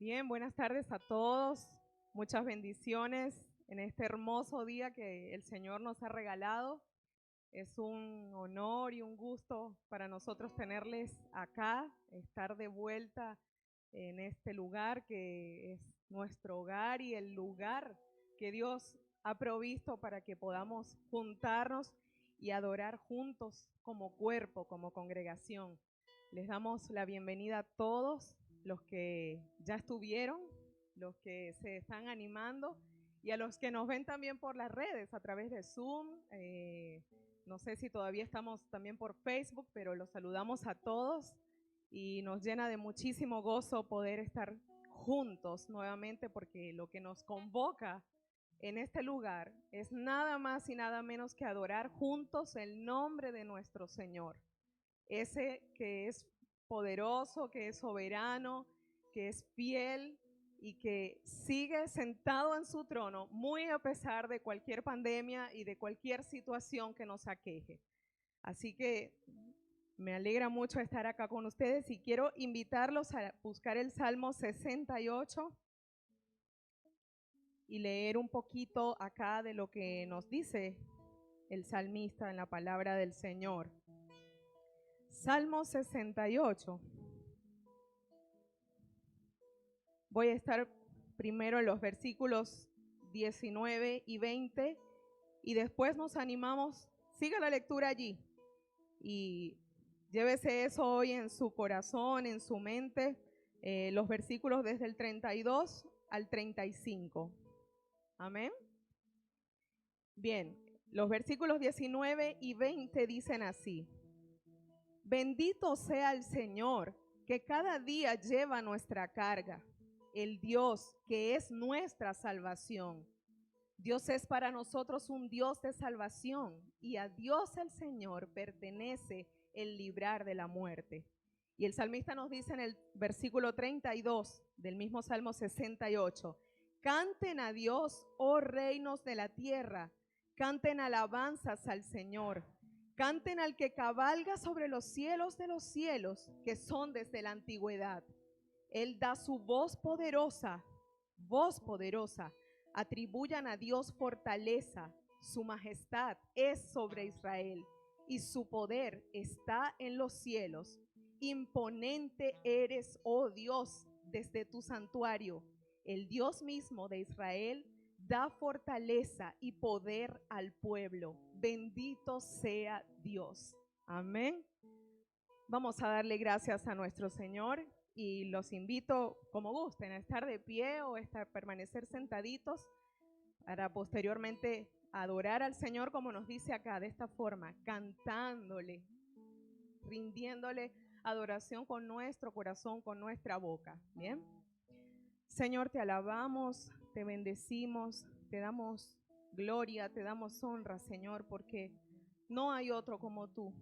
Bien, buenas tardes a todos. Muchas bendiciones en este hermoso día que el Señor nos ha regalado. Es un honor y un gusto para nosotros tenerles acá, estar de vuelta en este lugar que es nuestro hogar y el lugar que Dios ha provisto para que podamos juntarnos y adorar juntos como cuerpo, como congregación. Les damos la bienvenida a todos los que ya estuvieron, los que se están animando y a los que nos ven también por las redes a través de Zoom. No sé si todavía estamos también por Facebook, pero los saludamos a todos y nos llena de muchísimo gozo poder estar juntos nuevamente, porque lo que nos convoca en este lugar es nada más y nada menos que adorar juntos el nombre de nuestro Señor, ese que es poderoso, que es soberano, que es fiel y que sigue sentado en su trono, muy a pesar de cualquier pandemia y de cualquier situación que nos aqueje. Así que me alegra mucho estar acá con ustedes y quiero invitarlos a buscar el Salmo 68 y leer un poquito acá de lo que nos dice el salmista en la palabra del Señor. Salmo 68. Voy a estar primero en los versículos 19 y 20 y después nos animamos, siga la lectura allí y llévese eso hoy en su corazón, en su mente, los versículos desde el 32 al 35. Amén. Bien, los versículos 19 y 20 dicen así: Bendito sea el Señor, que cada día lleva nuestra carga, el Dios que es nuestra salvación. Dios es para nosotros un Dios de salvación, y a Dios el Señor pertenece el librar de la muerte. Y el salmista nos dice en el versículo 32 del mismo Salmo 68, canten a Dios, oh reinos de la tierra, canten alabanzas al Señor, canten al que cabalga sobre los cielos de los cielos, que son desde la antigüedad. Él da su voz poderosa, atribuyan a Dios fortaleza, su majestad es sobre Israel y su poder está en los cielos. Imponente eres, oh Dios, desde tu santuario. El Dios mismo de Israel da fortaleza y poder al pueblo. Bendito sea Dios. Amén. Vamos a darle gracias a nuestro Señor y los invito, como gusten, a estar de pie o permanecer sentaditos para posteriormente adorar al Señor, como nos dice acá, de esta forma, cantándole, rindiéndole adoración con nuestro corazón, con nuestra boca. Bien. Señor, te alabamos, te bendecimos, te damos gloria, te damos honra, Señor, porque no hay otro como tú.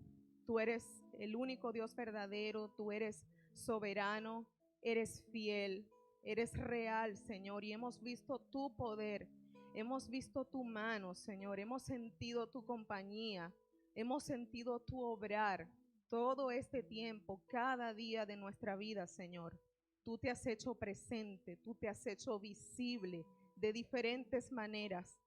Tú eres el único Dios verdadero, tú eres soberano, eres fiel, eres real, Señor, y hemos visto tu poder, hemos visto tu mano, Señor, hemos sentido tu compañía, hemos sentido tu obrar todo este tiempo, cada día de nuestra vida, Señor. Tú te has hecho presente, tú te has hecho visible de diferentes maneras.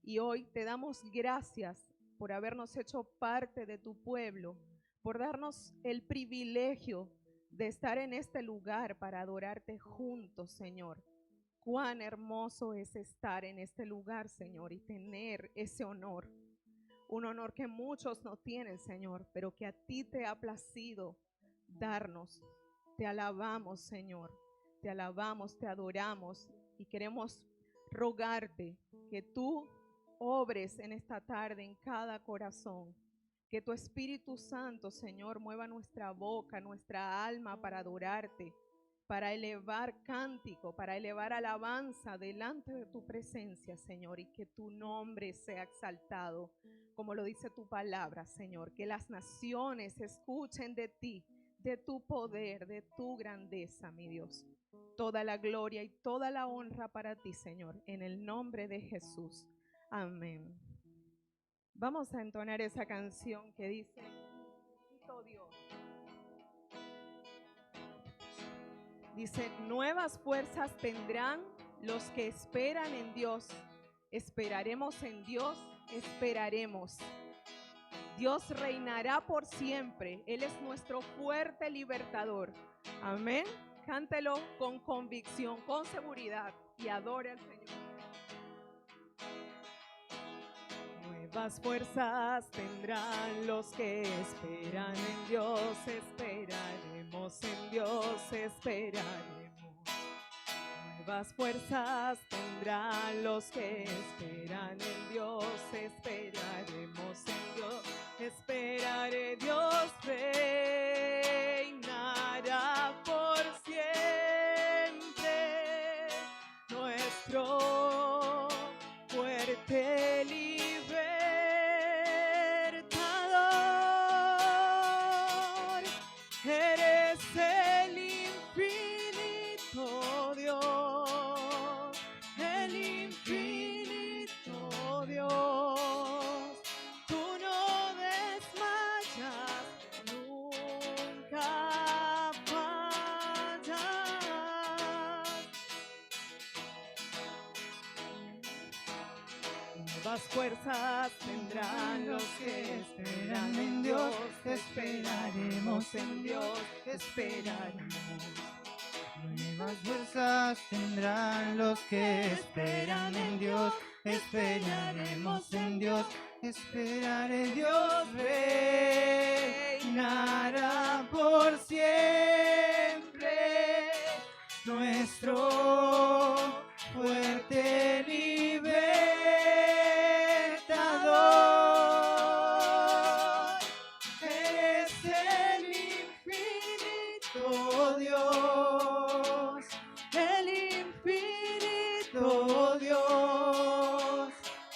Y hoy te damos gracias por habernos hecho parte de tu pueblo, por darnos el privilegio de estar en este lugar para adorarte juntos, Señor. Cuán hermoso es estar en este lugar, Señor, y tener ese honor. Un honor que muchos no tienen, Señor, pero que a ti te ha placido darnos. Te alabamos, Señor, te alabamos, te adoramos y queremos rogarte que tú obres en esta tarde en cada corazón, que tu Espíritu Santo, Señor, mueva nuestra boca, nuestra alma para adorarte, para elevar cántico, para elevar alabanza delante de tu presencia, Señor, y que tu nombre sea exaltado, como lo dice tu palabra, Señor, que las naciones escuchen de ti, de tu poder, de tu grandeza, mi Dios. Toda la gloria y toda la honra para ti, Señor, en el nombre de Jesús. Amén. Vamos a entonar esa canción que dice, bendito Dios. Dice, nuevas fuerzas tendrán los que esperan en Dios. Esperaremos en Dios, esperaremos. Dios reinará por siempre. Él es nuestro fuerte libertador. Amén. Cántelo con convicción, con seguridad y adore al Señor. Nuevas fuerzas tendrán los que esperan en Dios. Esperaremos en Dios, esperaremos. Nuevas fuerzas tendrán los que esperan en Dios. Esperaremos en Dios. Esperaré, Dios reinará por siempre. Nuestro fuerte libertador. Eres el infinito Dios, el infinito Dios. Tú no desmayas, nunca fallas. Nuevas fuerzas tendrán los que esperan en Dios. Esperaremos en Dios, esperaremos. Nuevas fuerzas tendrán los que esperan en Dios. Esperaremos en Dios. Esperaré, Dios reinará por siempre. Nuestro fuerte libertador. Eres el infinito Dios, el infinito Dios.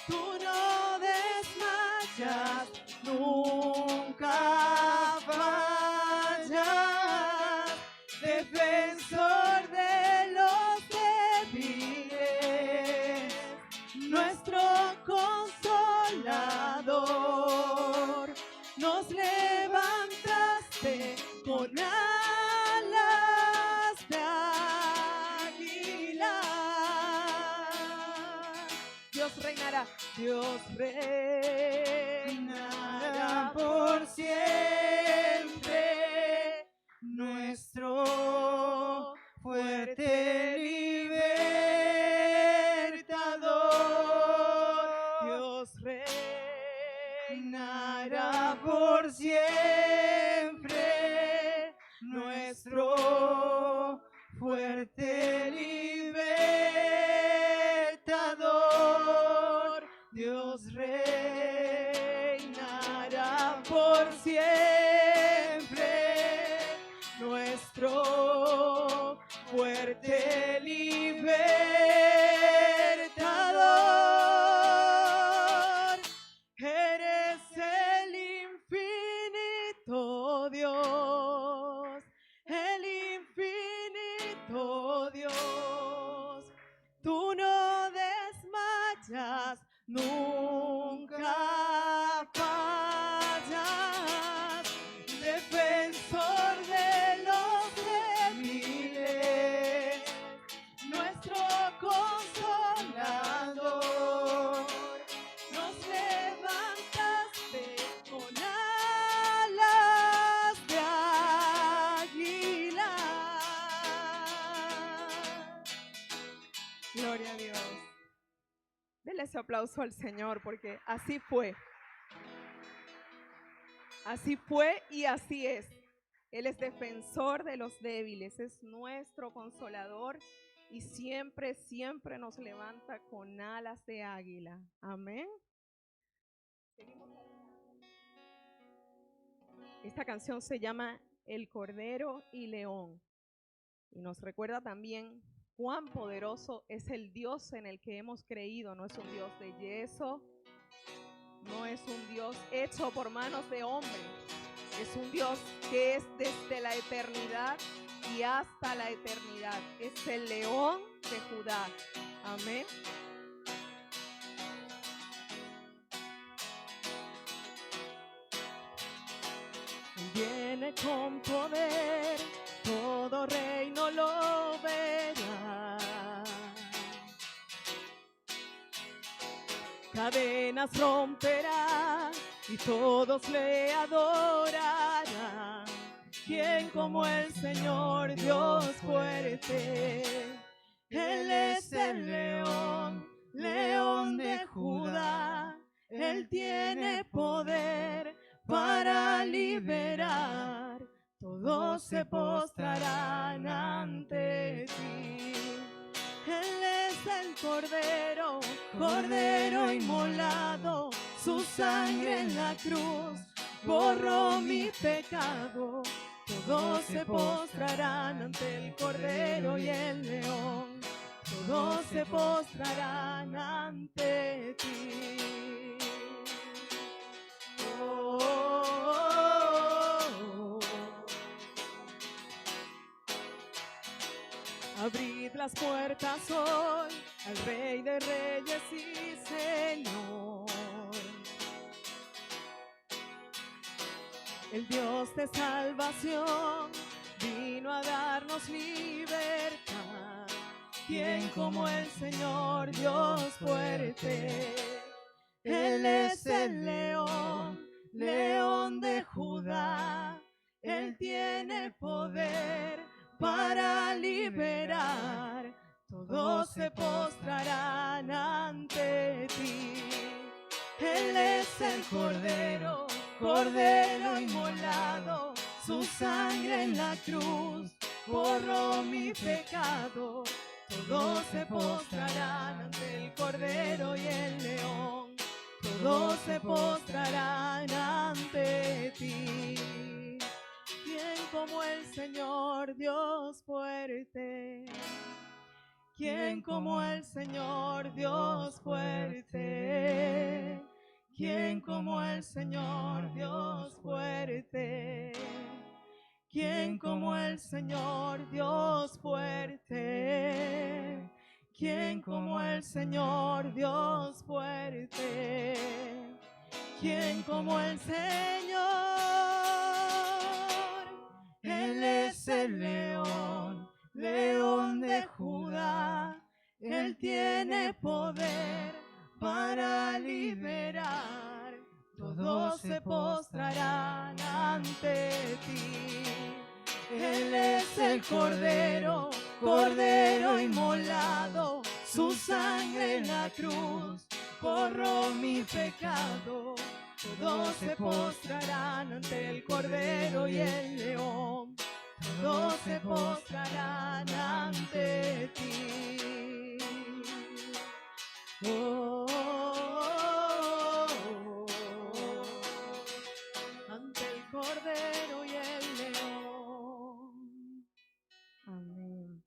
Tú no desmayas, nunca fallas. Defensor de los débiles, nuestro consolador. Nos levantaste con alas de águila. Dios reinará, Dios reinará Por siempre, nuestro fuerte libertador. Dios Reinará por siempre, nuestro fuerte libertador. Dios reinará por siempre, nuestro fuerte libertador. Eres el infinito Dios, el infinito Dios. Tú no desmayas, nunca fallas. Defensor de los débiles, nuestro consolador. Nos levantaste con alas de águila. Gloria a Dios. Denle ese aplauso al Señor porque así fue. Así fue y así es. Él es defensor de los débiles, es nuestro consolador y siempre, siempre nos levanta con alas de águila. Amén. Esta canción se llama El Cordero y León y nos recuerda también cuán poderoso es el Dios en el que hemos creído. No es un Dios de yeso, no es un Dios hecho por manos de hombre. Es un Dios que es desde la eternidad y hasta la eternidad. Es el León de Judá. Amén. Viene con poder, todo reino lo cadenas romperá y todos le adorarán. ¿Quién como el Señor Dios fuerte? Él es el león, león de Judá. Él tiene poder para liberar. Todos se postrarán ante ti. Él es el Cordero, Cordero inmolado. Su sangre en la cruz borró mi pecado. Todos se postrarán ante el Cordero y el León. Todos se postrarán ante ti. Oh, oh, oh. Abrid las puertas hoy al Rey de Reyes y Señor. El Dios de salvación vino a darnos libertad. ¿Quién como el Señor Dios fuerte? Él es el león, león de Judá. Él tiene poder para liberar. Todos se postrarán ante ti. Él es el Cordero, Cordero inmolado. Su sangre en la cruz borró mi pecado. Todos se postrarán ante el Cordero y el León. Todos se postrarán ante ti. ¿Quién como el Señor Dios fuerte? ¿Quién como el Señor Dios fuerte? ¿Quién como el Señor Dios fuerte? ¿Quién como el Señor Dios fuerte? ¿Quién como el Señor Dios fuerte? ¿Quién como el Señor? Él es el león, león de Judá. Él tiene poder para liberar. Todos se postrarán ante ti. Él es el Cordero, Cordero inmolado. Su sangre en la cruz borró mi pecado. Todos se postrarán ante el Cordero y el León. Todos se postrarán ante ti. Oh, oh, oh, oh. Ante el Cordero y el León. Amén.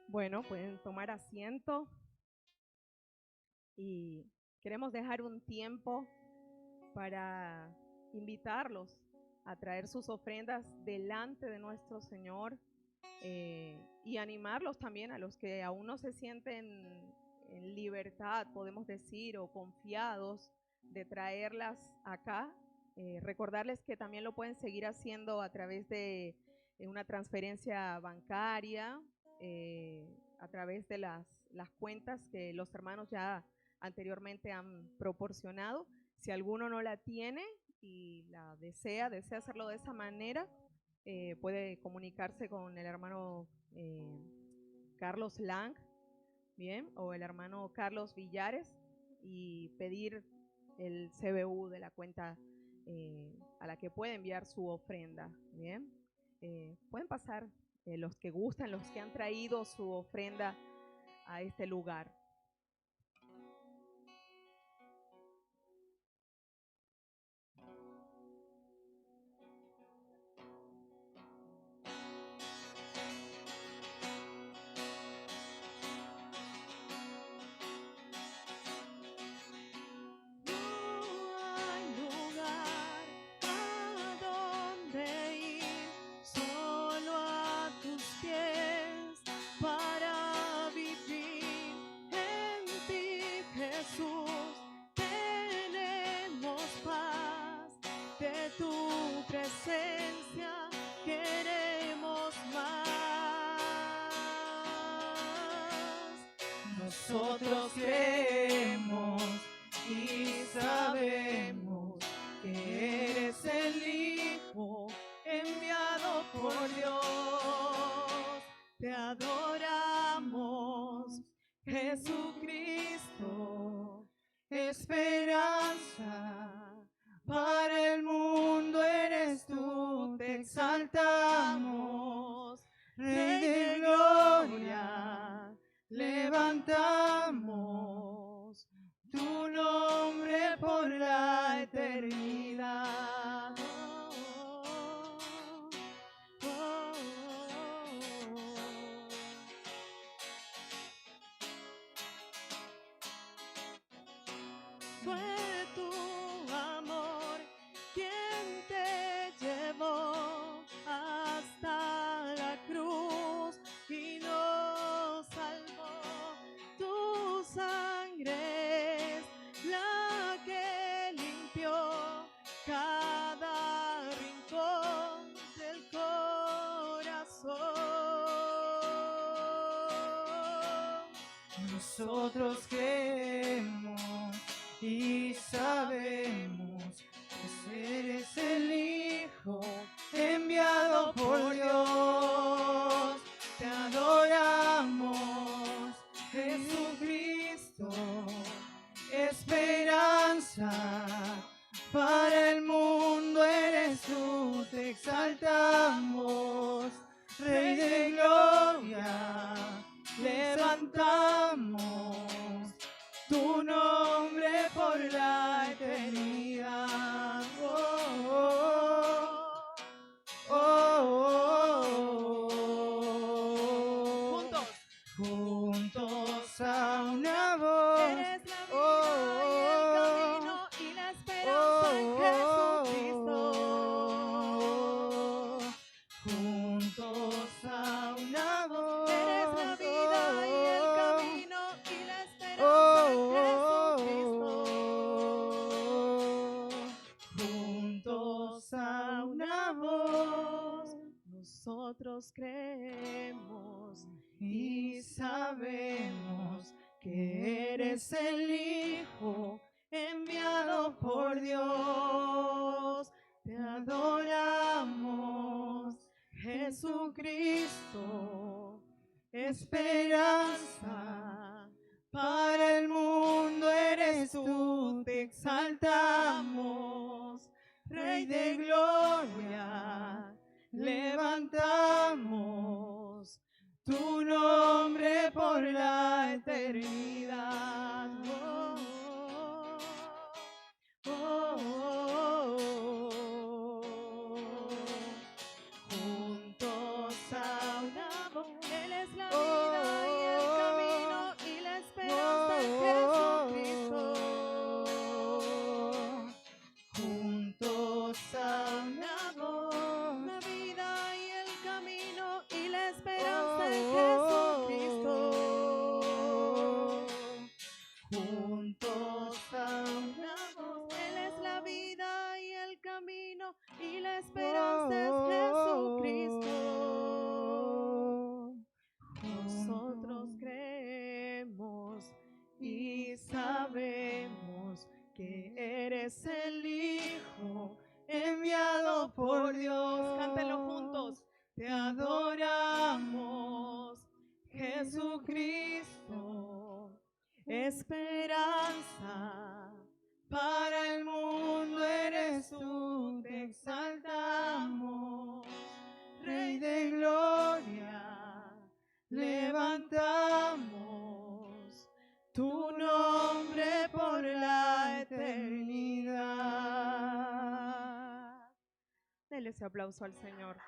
Bueno, pueden tomar asiento y queremos dejar un tiempo para invitarlos a traer sus ofrendas delante de nuestro Señor y animarlos también a los que aún no se sienten en libertad, podemos decir, o confiados de traerlas acá. Recordarles que también lo pueden seguir haciendo a través de una transferencia bancaria, a través de las cuentas que los hermanos ya anteriormente han proporcionado. Si alguno no la tiene y la desea hacerlo de esa manera, puede comunicarse con el hermano Carlos Lang, bien, o el hermano Carlos Villares y pedir el CBU de la cuenta a la que puede enviar su ofrenda, bien. Pueden pasar los que gustan, los que han traído su ofrenda a este lugar. Nosotros creemos Jesucristo, esperanza para el mundo eres tú, te exaltamos, Rey de gloria, levantamos tu nombre por la eternidad. Fue tu amor quien te llevó hasta la cruz y nos salvó. Tu sangre es la que limpió cada rincón del corazón. Nosotros creemos y sabemos que eres el Hijo enviado por Dios. Te adoramos, Jesucristo, esperanza para el mundo eres tú. Te exaltamos, Rey de gloria, levantamos tu nombre por la eternidad. Juntos a una voz. Eres la vida y el camino y la esperanza en Jesucristo. Juntos a una voz. Eres la vida y el camino y la esperanza en Jesucristo. Juntos a una voz. Nosotros creemos y sabemos que eres el Hijo enviado por Dios. Te adoramos, Jesucristo, esperanza para el mundo eres tú. Te exaltamos, Rey de gloria, levantamos tu nombre por la eternidad. Juntos a una voz. Él es la vida y el camino y la esperanza en Jesucristo. Juntos a una voz. La vida y el camino y la esperanza en Jesucristo. Juntos a una voz. Él es la vida y el camino y la esperanza es Jesucristo. Nosotros creemos y sabemos que eres el Hijo enviado por Dios. Cántelo juntos. Te adoramos, Jesucristo, esperanza para el mundo eres tú. Te exaltamos, Rey de gloria, levantamos tu nombre por la eternidad. Dele ese aplauso al Señor.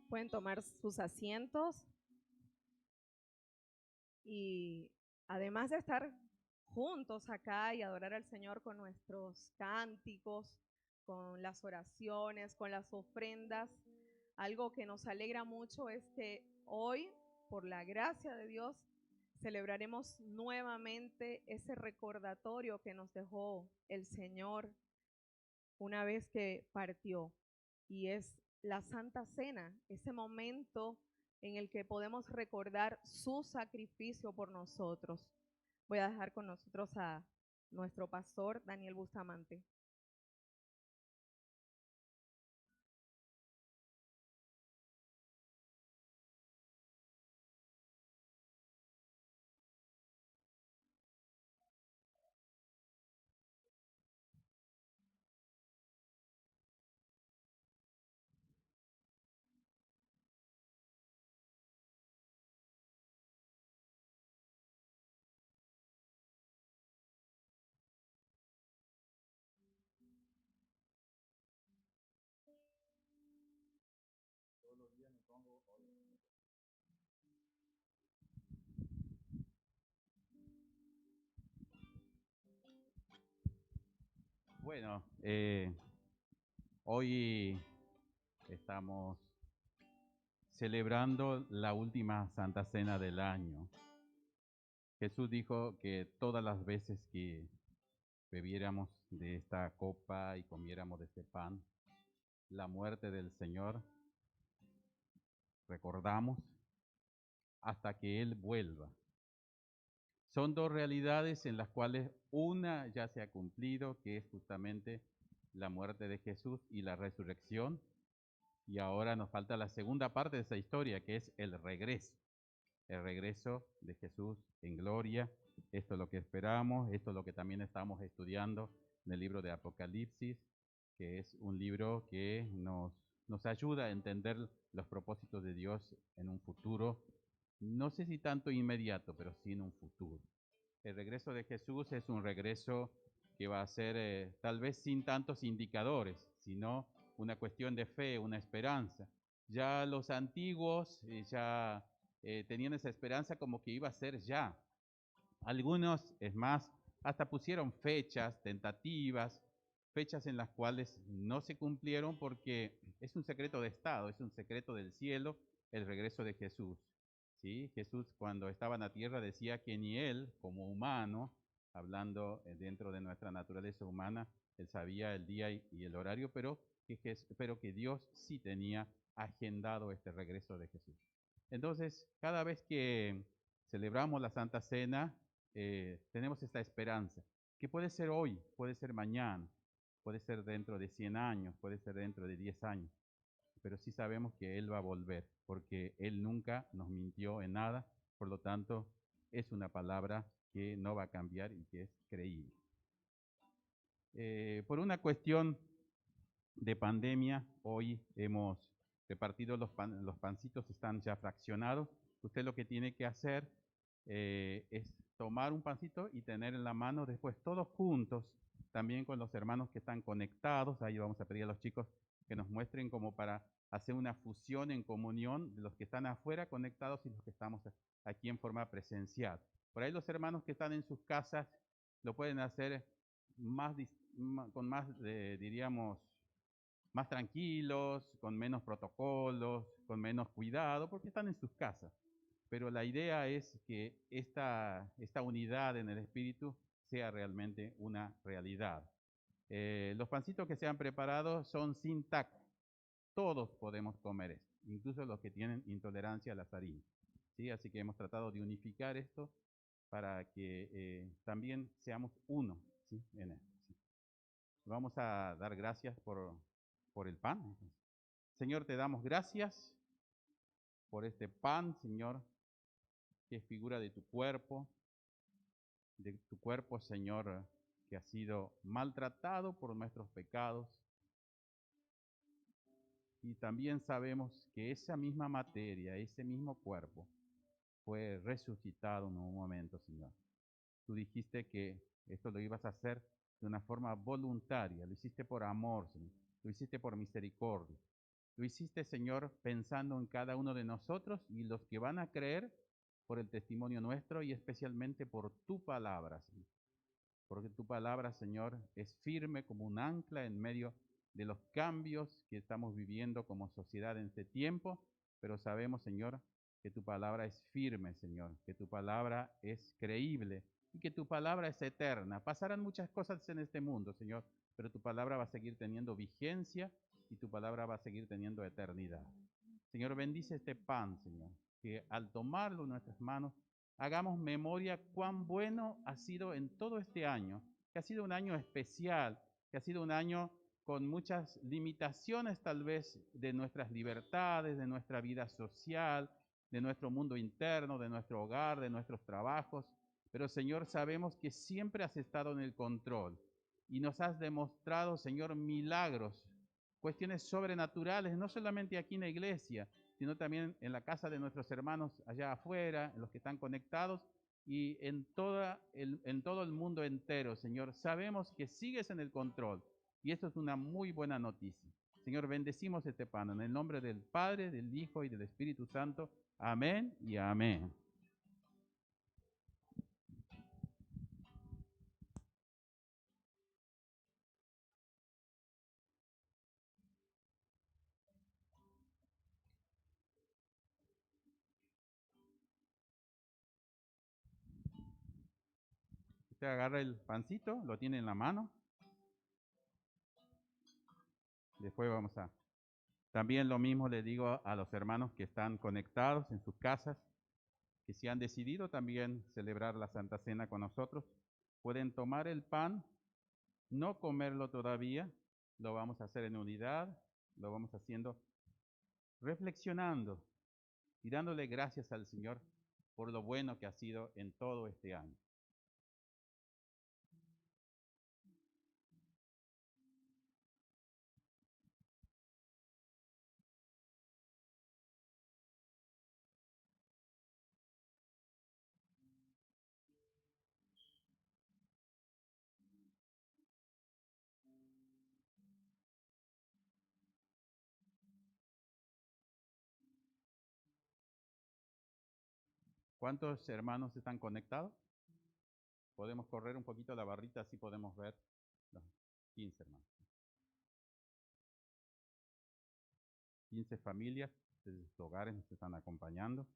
Pueden tomar sus asientos y además de estar juntos acá y adorar al Señor con nuestros cánticos, con las oraciones, con las ofrendas, algo que nos alegra mucho es que hoy, por la gracia de Dios, celebraremos nuevamente ese recordatorio que nos dejó el Señor una vez que partió, y es la Santa Cena, ese momento en el que podemos recordar su sacrificio por nosotros. Voy a dejar con nosotros a nuestro pastor Daniel Bustamante. Bueno, hoy estamos celebrando la última Santa Cena del año. Jesús dijo que todas las veces que bebiéramos de esta copa y comiéramos de este pan, la muerte del Señor, recordamos hasta que Él vuelva. Son dos realidades en las cuales una ya se ha cumplido, que es justamente la muerte de Jesús y la resurrección. Y ahora nos falta la segunda parte de esa historia, que es el regreso de Jesús en gloria. Esto es lo que esperamos, esto es lo que también estamos estudiando en el libro de Apocalipsis, que es un libro que nos ayuda a entender los propósitos de Dios en un futuro, no sé si tanto inmediato, pero sí en un futuro. El regreso de Jesús es un regreso que va a ser tal vez sin tantos indicadores, sino una cuestión de fe, una esperanza. Ya los antiguos ya tenían esa esperanza como que iba a ser ya. Algunos, es más, hasta pusieron fechas tentativas, fechas en las cuales no se cumplieron porque es un secreto de Estado, es un secreto del cielo, el regreso de Jesús. ¿Sí? Jesús cuando estaba en la tierra decía que ni él, como humano, hablando dentro de nuestra naturaleza humana, él sabía el día y el horario, pero que Dios sí tenía agendado este regreso de Jesús. Entonces, cada vez que celebramos la Santa Cena, tenemos esta esperanza, que puede ser hoy, puede ser mañana, puede ser dentro de 100 años, puede ser dentro de 10 años, pero sí sabemos que Él va a volver, porque Él nunca nos mintió en nada, por lo tanto, es una palabra que no va a cambiar y que es creíble. Por una cuestión de pandemia, hoy hemos repartido los pancitos, están ya fraccionados. Usted lo que tiene que hacer es tomar un pancito y tener en la mano después todos juntos, también con los hermanos que están conectados. Ahí vamos a pedir a los chicos que nos muestren como para hacer una fusión en comunión de los que están afuera conectados y los que estamos aquí en forma presencial. Por ahí los hermanos que están en sus casas lo pueden hacer con más, diríamos, más tranquilos, con menos protocolos, con menos cuidado, porque están en sus casas. Pero la idea es que esta unidad en el espíritu sea realmente una realidad. Los pancitos que se han preparado son sin TAC. Todos podemos comer esto, incluso los que tienen intolerancia a las harinas. ¿Sí? Así que hemos tratado de unificar esto para que también seamos uno, ¿sí? En esto. ¿Sí? Vamos a dar gracias por el pan. Señor, te damos gracias por este pan, Señor, que es figura de tu cuerpo, Señor, que ha sido maltratado por nuestros pecados. Y también sabemos que esa misma materia, ese mismo cuerpo, fue resucitado en un momento, Señor. Tú dijiste que esto lo ibas a hacer de una forma voluntaria, lo hiciste por amor, Señor, lo hiciste por misericordia. Lo hiciste, Señor, pensando en cada uno de nosotros y los que van a creer por el testimonio nuestro y especialmente por tu palabra, Señor. Porque tu palabra, Señor, es firme como un ancla en medio de los cambios que estamos viviendo como sociedad en este tiempo, pero sabemos, Señor, que tu palabra es firme, Señor, que tu palabra es creíble y que tu palabra es eterna. Pasarán muchas cosas en este mundo, Señor, pero tu palabra va a seguir teniendo vigencia y tu palabra va a seguir teniendo eternidad. Señor, bendice este pan, Señor, que al tomarlo en nuestras manos hagamos memoria cuán bueno ha sido en todo este año, que ha sido un año especial, que ha sido un año con muchas limitaciones tal vez de nuestras libertades, de nuestra vida social, de nuestro mundo interno, de nuestro hogar, de nuestros trabajos. Pero Señor, sabemos que siempre has estado en el control y nos has demostrado, Señor, milagros, cuestiones sobrenaturales, no solamente aquí en la iglesia, sino también en la casa de nuestros hermanos allá afuera, en los que están conectados y en todo el mundo entero, Señor. Sabemos que sigues en el control y esto es una muy buena noticia. Señor, bendecimos este pan en el nombre del Padre, del Hijo y del Espíritu Santo. Amén y amén. Usted agarra el pancito, lo tiene en la mano. Después vamos a... También lo mismo le digo a los hermanos que están conectados en sus casas, que si han decidido también celebrar la Santa Cena con nosotros, pueden tomar el pan, no comerlo todavía, lo vamos a hacer en unidad, lo vamos haciendo reflexionando y dándole gracias al Señor por lo bueno que ha sido en todo este año. ¿Cuántos hermanos están conectados? Podemos correr un poquito la barrita, así podemos ver los 15 hermanos. 15 familias desde sus hogares nos están acompañando.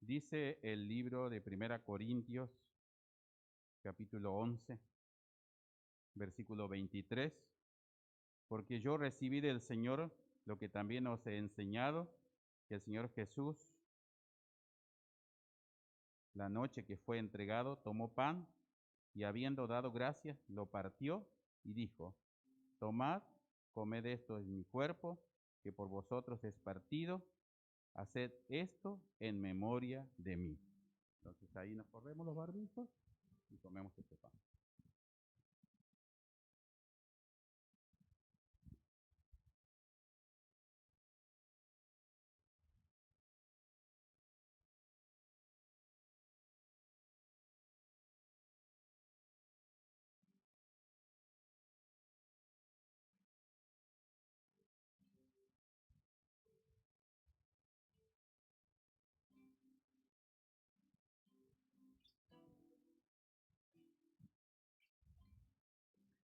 Dice el libro de 1 Corintios, capítulo 11, versículo 23, porque yo recibí del Señor lo que también os he enseñado, que el Señor Jesús, la noche que fue entregado, tomó pan y habiendo dado gracias, lo partió y dijo, tomad, comed esto en mi cuerpo, que por vosotros es partido, haced esto en memoria de mí. Entonces ahí nos corremos los barbijos y comemos este pan.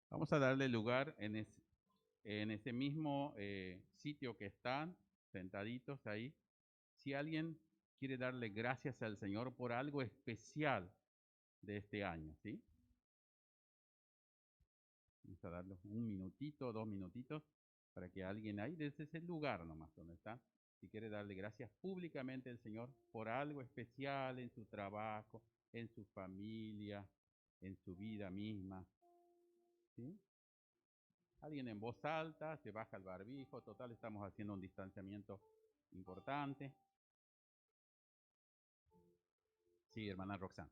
Vamos a darle lugar en ese mismo sitio que están, sentaditos ahí. Si alguien quiere darle gracias al Señor por algo especial de este año, ¿sí? Vamos a darle un minutito, 2 minutitos, para que alguien ahí, desde ese lugar nomás donde está, si quiere darle gracias públicamente al Señor por algo especial en su trabajo, en su familia, en su vida misma, ¿sí? Alguien en voz alta, se baja el barbijo, total, estamos haciendo un distanciamiento importante. Sí, hermana Roxana.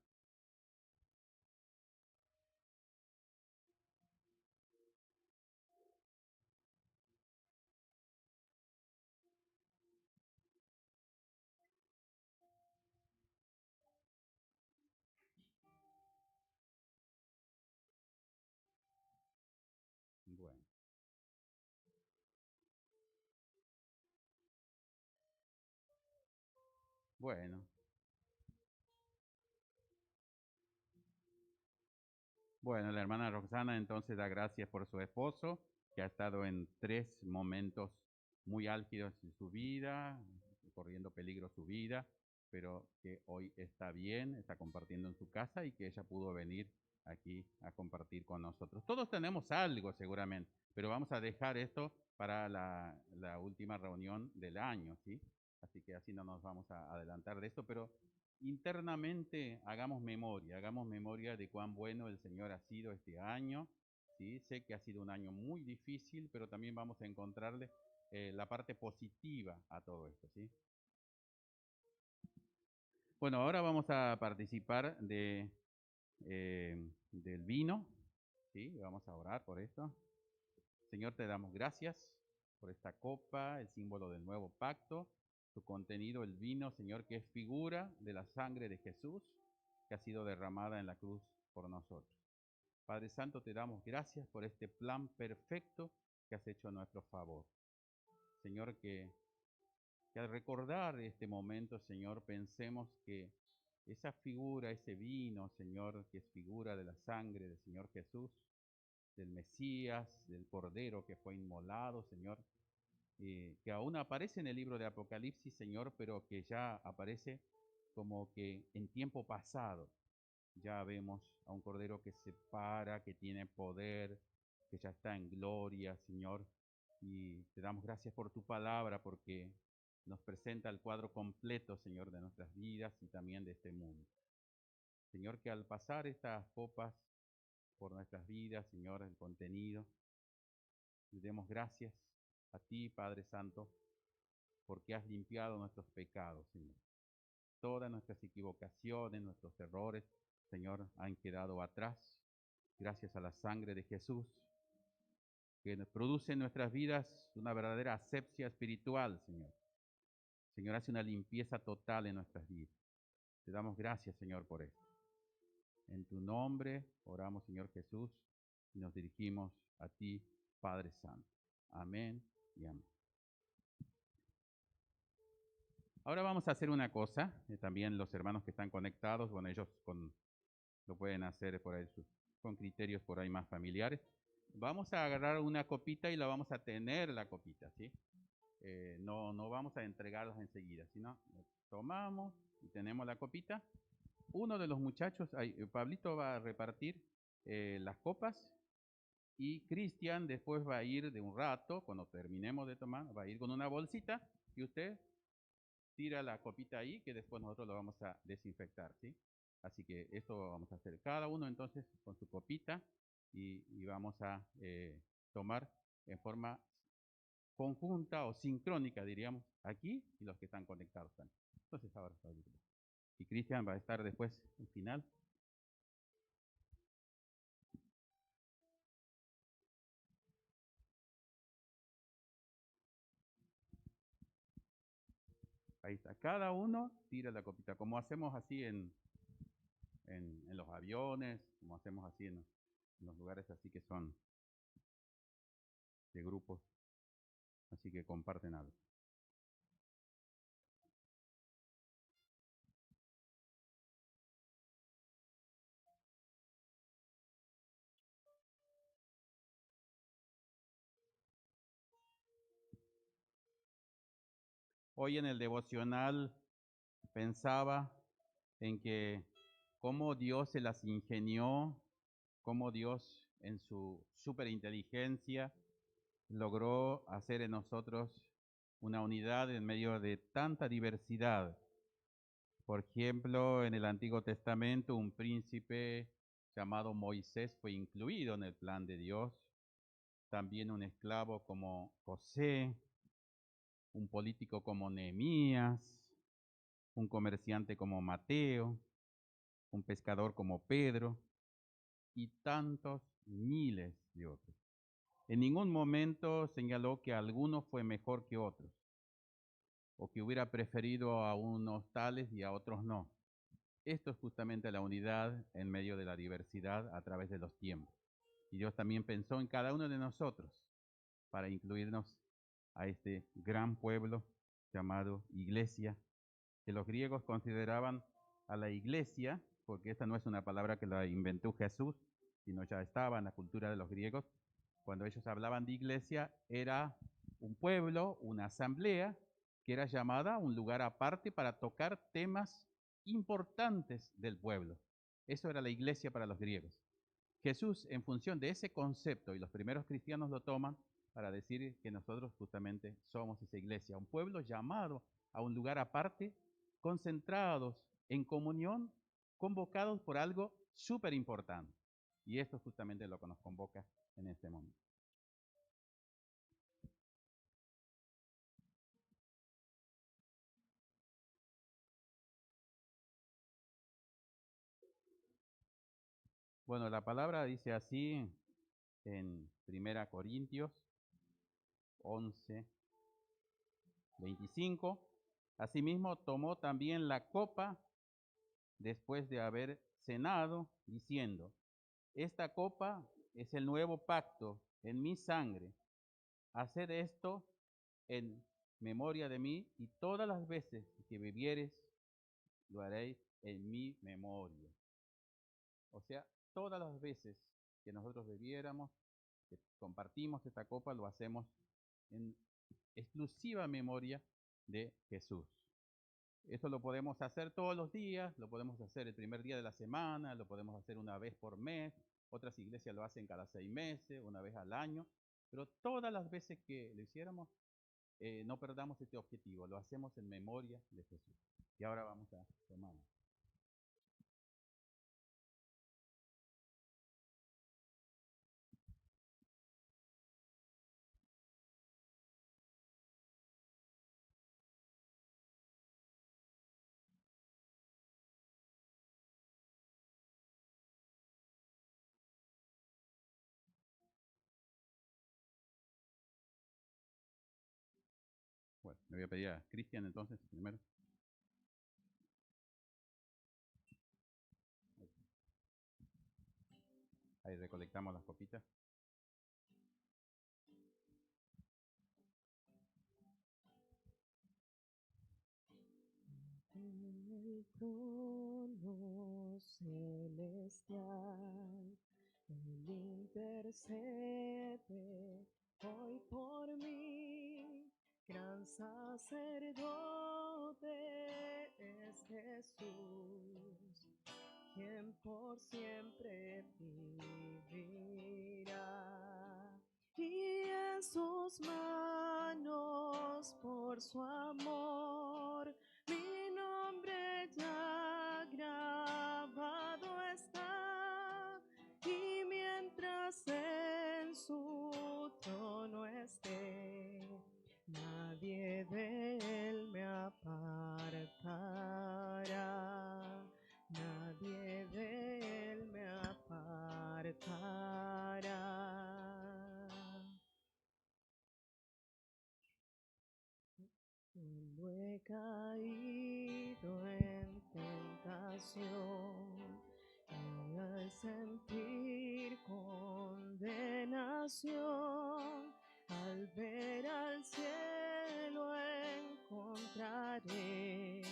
Bueno. Bueno. Bueno, la hermana Roxana entonces da gracias por su esposo, que ha estado en 3 momentos muy álgidos en su vida, corriendo peligro su vida, pero que hoy está bien, está compartiendo en su casa y que ella pudo venir aquí a compartir con nosotros. Todos tenemos algo seguramente, pero vamos a dejar esto para la última reunión del año, ¿sí? Así que así no nos vamos a adelantar de esto, pero internamente hagamos memoria de cuán bueno el Señor ha sido este año. ¿Sí? Sé que ha sido un año muy difícil, pero también vamos a encontrarle la parte positiva a todo esto. ¿Sí? Bueno, ahora vamos a participar del vino. ¿Sí? Vamos a orar por esto. Señor, te damos gracias por esta copa, el símbolo del nuevo pacto, su contenido, el vino, Señor, que es figura de la sangre de Jesús, que ha sido derramada en la cruz por nosotros. Padre Santo, te damos gracias por este plan perfecto que has hecho a nuestro favor. Señor, que al recordar este momento, Señor, pensemos que esa figura, ese vino, Señor, que es figura de la sangre del Señor Jesús, del Mesías, del Cordero que fue inmolado, Señor, que aún aparece en el libro de Apocalipsis, Señor, pero que ya aparece como que en tiempo pasado. Ya vemos a un Cordero que se para, que tiene poder, que ya está en gloria, Señor. Y te damos gracias por tu palabra, porque nos presenta el cuadro completo, Señor, de nuestras vidas y también de este mundo. Señor, que al pasar estas copas por nuestras vidas, Señor, el contenido, le demos gracias a ti, Padre Santo, porque has limpiado nuestros pecados, Señor. Todas nuestras equivocaciones, nuestros errores, Señor, han quedado atrás, gracias a la sangre de Jesús, que nos produce en nuestras vidas una verdadera asepsia espiritual, Señor. Señor, hace una limpieza total en nuestras vidas. Te damos gracias, Señor, por esto. En tu nombre oramos, Señor Jesús, y nos dirigimos a ti, Padre Santo. Amén y amén. Ahora vamos a hacer una cosa, también los hermanos que están conectados, bueno, ellos lo pueden hacer por ahí con criterios por ahí más familiares. Vamos a agarrar una copita y la vamos a tener la copita, ¿sí? No vamos a entregarlas enseguida, sino tomamos y tenemos la copita. Uno de los muchachos, Pablito va a repartir las copas y Cristian después va a ir de un rato, cuando terminemos de tomar, va a ir con una bolsita y usted tira la copita ahí que después nosotros lo vamos a desinfectar, ¿sí? Así que esto vamos a hacer cada uno entonces con su copita y vamos a tomar en forma conjunta o sincrónica, diríamos, aquí y los que están conectados también. Entonces ahora, y Cristian va a estar después al final. Ahí está, cada uno tira la copita, como hacemos así en los aviones, como hacemos así en los lugares así que son de grupos, así que comparten algo. Hoy en el devocional pensaba en que cómo Dios se las ingenió, cómo Dios en su superinteligencia logró hacer en nosotros una unidad en medio de tanta diversidad. Por ejemplo, en el Antiguo Testamento un príncipe llamado Moisés fue incluido en el plan de Dios, también un esclavo como José, un político como Nehemías, un comerciante como Mateo, un pescador como Pedro y tantos miles de otros. En ningún momento señaló que alguno fue mejor que otros o que hubiera preferido a unos tales y a otros no. Esto es justamente la unidad en medio de la diversidad a través de los tiempos. Y Dios también pensó en cada uno de nosotros para incluirnos a este gran pueblo llamado iglesia, que los griegos consideraban a la iglesia, porque esta no es una palabra que la inventó Jesús, sino ya estaba en la cultura de los griegos. Cuando ellos hablaban de iglesia, era un pueblo, una asamblea, que era llamada un lugar aparte para tocar temas importantes del pueblo. Eso era la iglesia para los griegos. Jesús, en función de ese concepto, y los primeros cristianos lo toman para decir que nosotros justamente somos esa iglesia, un pueblo llamado a un lugar aparte, concentrados en comunión, convocados por algo súper importante. Y esto es justamente lo que nos convoca en este momento. Bueno, la palabra dice así en 1 Corintios 11, 25. Asimismo, tomó también la copa después de haber cenado, diciendo, esta copa es el nuevo pacto en mi sangre. Haced esto en memoria de mí, y todas las veces que bebiereis, lo haréis en mi memoria. O sea, todas las veces que nosotros bebiéramos, que compartimos esta copa, lo hacemos en exclusiva memoria de Jesús. Esto lo podemos hacer todos los días, lo podemos hacer el primer día de la semana, lo podemos hacer una vez por mes, otras iglesias lo hacen cada 6 meses, una vez al año, pero todas las veces que lo hiciéramos, no perdamos este objetivo, lo hacemos en memoria de Jesús. Y ahora vamos a tomar. Bueno, le voy a pedir a Cristian entonces primero. Ahí recolectamos las copitas. El trono celestial, Él intercede hoy por mí. Gran sacerdote es Jesús, quien por siempre vivirá. Y en sus manos, por su amor, mi nombre ya grabado está. Y mientras en su trono esté, nadie de él me apartará. Nadie de él me apartará. Cuando he caído en tentación y al sentir condenación, al ver al cielo encontraré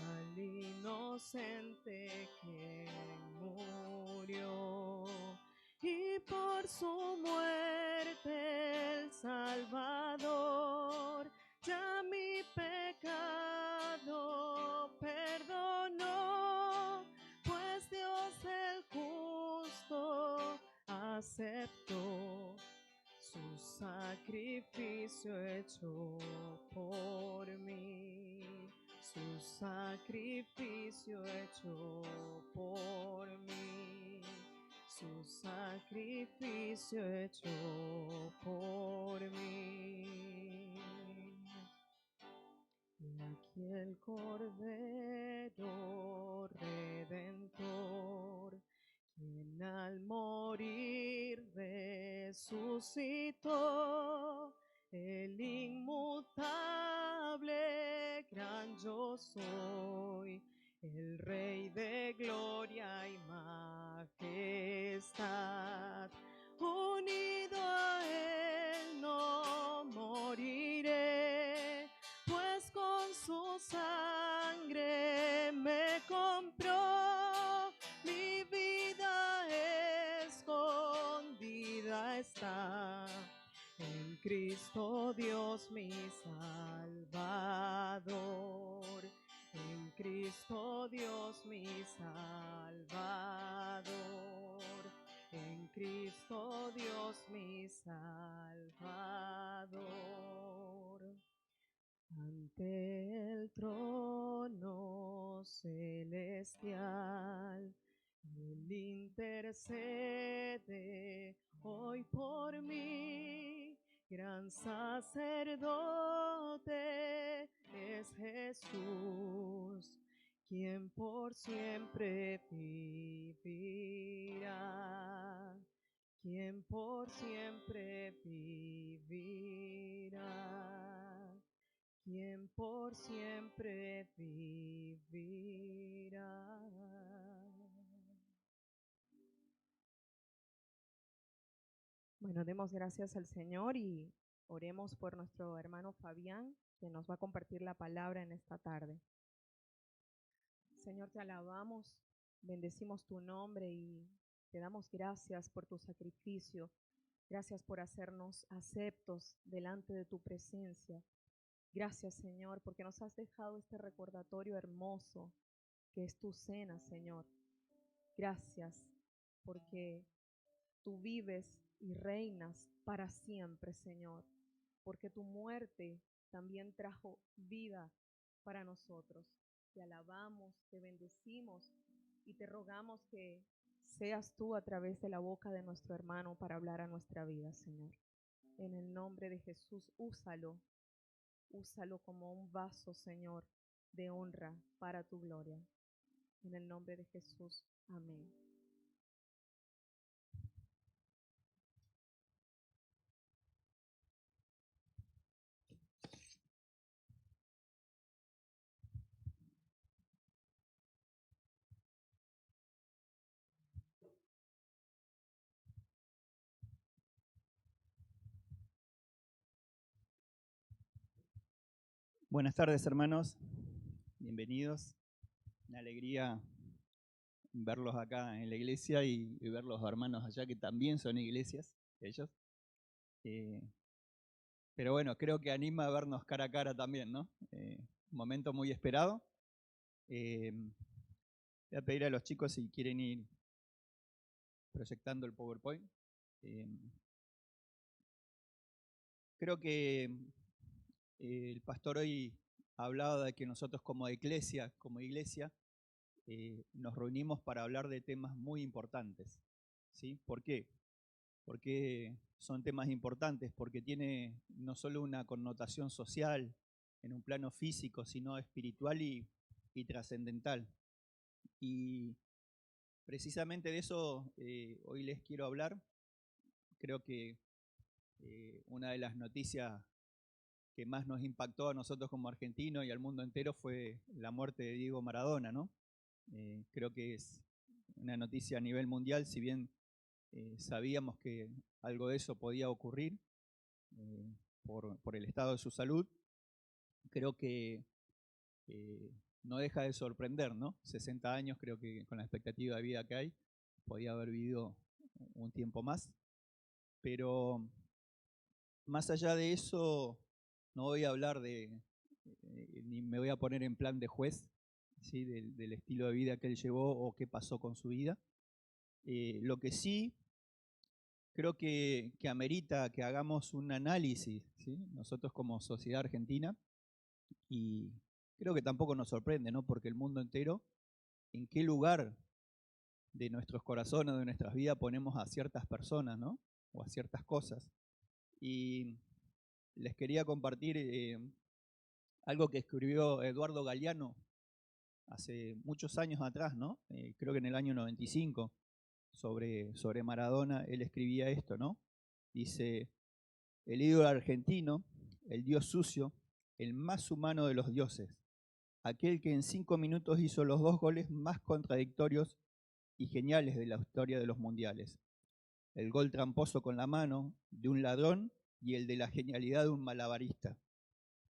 al inocente quien murió, y por su muerte el Salvador ya mi pecado perdonó, pues Dios el justo aceptó su sacrificio hecho por mí, su sacrificio hecho por mí, su sacrificio hecho por mí. Y aquí el Cordero Redentor, quien al morir resucitó, el inmutable gran yo soy, el Rey de gloria y majestad. Unido a él no moriré, pues con su sangre me compró, mi vida escondida está en Cristo Dios mi Salvador, en Cristo Dios mi Salvador, en Cristo Dios mi Salvador. Ante el trono celestial, Él intercede hoy por mí. Gran sacerdote es Jesús, quien por siempre vivirá, quien por siempre vivirá, quien por siempre vivirá. Bueno, demos gracias al Señor y oremos por nuestro hermano Fabián, que nos va a compartir la palabra en esta tarde. Señor, te alabamos, bendecimos tu nombre y Te damos gracias por tu sacrificio. Gracias por hacernos aceptos delante de tu presencia. Gracias, Señor, porque nos has dejado este recordatorio hermoso que es tu cena, Señor. Gracias porque tú vives y reinas para siempre, Señor, porque tu muerte también trajo vida para nosotros. Te alabamos, te bendecimos y te rogamos que seas tú a través de la boca de nuestro hermano para hablar a nuestra vida, Señor. En el nombre de Jesús, úsalo como un vaso, Señor, de honra para tu gloria. En el nombre de Jesús, amén. Buenas tardes, hermanos. Bienvenidos. Una alegría verlos acá en la iglesia y ver los hermanos allá que también son iglesias, ellos. Pero bueno, creo que anima a vernos cara a cara también, ¿no? Un momento muy esperado. Voy a pedir a los chicos si quieren ir proyectando el PowerPoint. Creo que el pastor hoy ha hablado de que nosotros como iglesia, nos reunimos para hablar de temas muy importantes. ¿Sí? ¿Por qué? Porque son temas importantes, porque tiene no solo una connotación social en un plano físico, sino espiritual y trascendental. Y precisamente de eso hoy les quiero hablar. Creo que una de las noticias que más nos impactó a nosotros como argentinos y al mundo entero fue la muerte de Diego Maradona, ¿no? Creo que es una noticia a nivel mundial, si bien sabíamos que algo de eso podía ocurrir por el estado de su salud, creo que no deja de sorprender, ¿no? 60 años, creo que con la expectativa de vida que hay, podía haber vivido un tiempo más, pero más allá de eso, no voy a hablar ni me voy a poner en plan de juez, ¿sí? del estilo de vida que él llevó o qué pasó con su vida. Lo que sí creo que amerita que hagamos un análisis, ¿sí? Nosotros como sociedad argentina, y creo que tampoco nos sorprende, ¿no? Porque el mundo entero, ¿en qué lugar de nuestros corazones, de nuestras vidas ponemos a ciertas personas, ¿no? O a ciertas cosas? Y les quería compartir algo que escribió Eduardo Galeano hace muchos años atrás, ¿no? Creo que en el año 95, sobre Maradona, él escribía esto, ¿no? Dice: el ídolo argentino, el dios sucio, el más humano de los dioses, aquel que en 5 minutos hizo los 2 goles más contradictorios y geniales de la historia de los mundiales. El gol tramposo con la mano de un ladrón y el de la genialidad de un malabarista.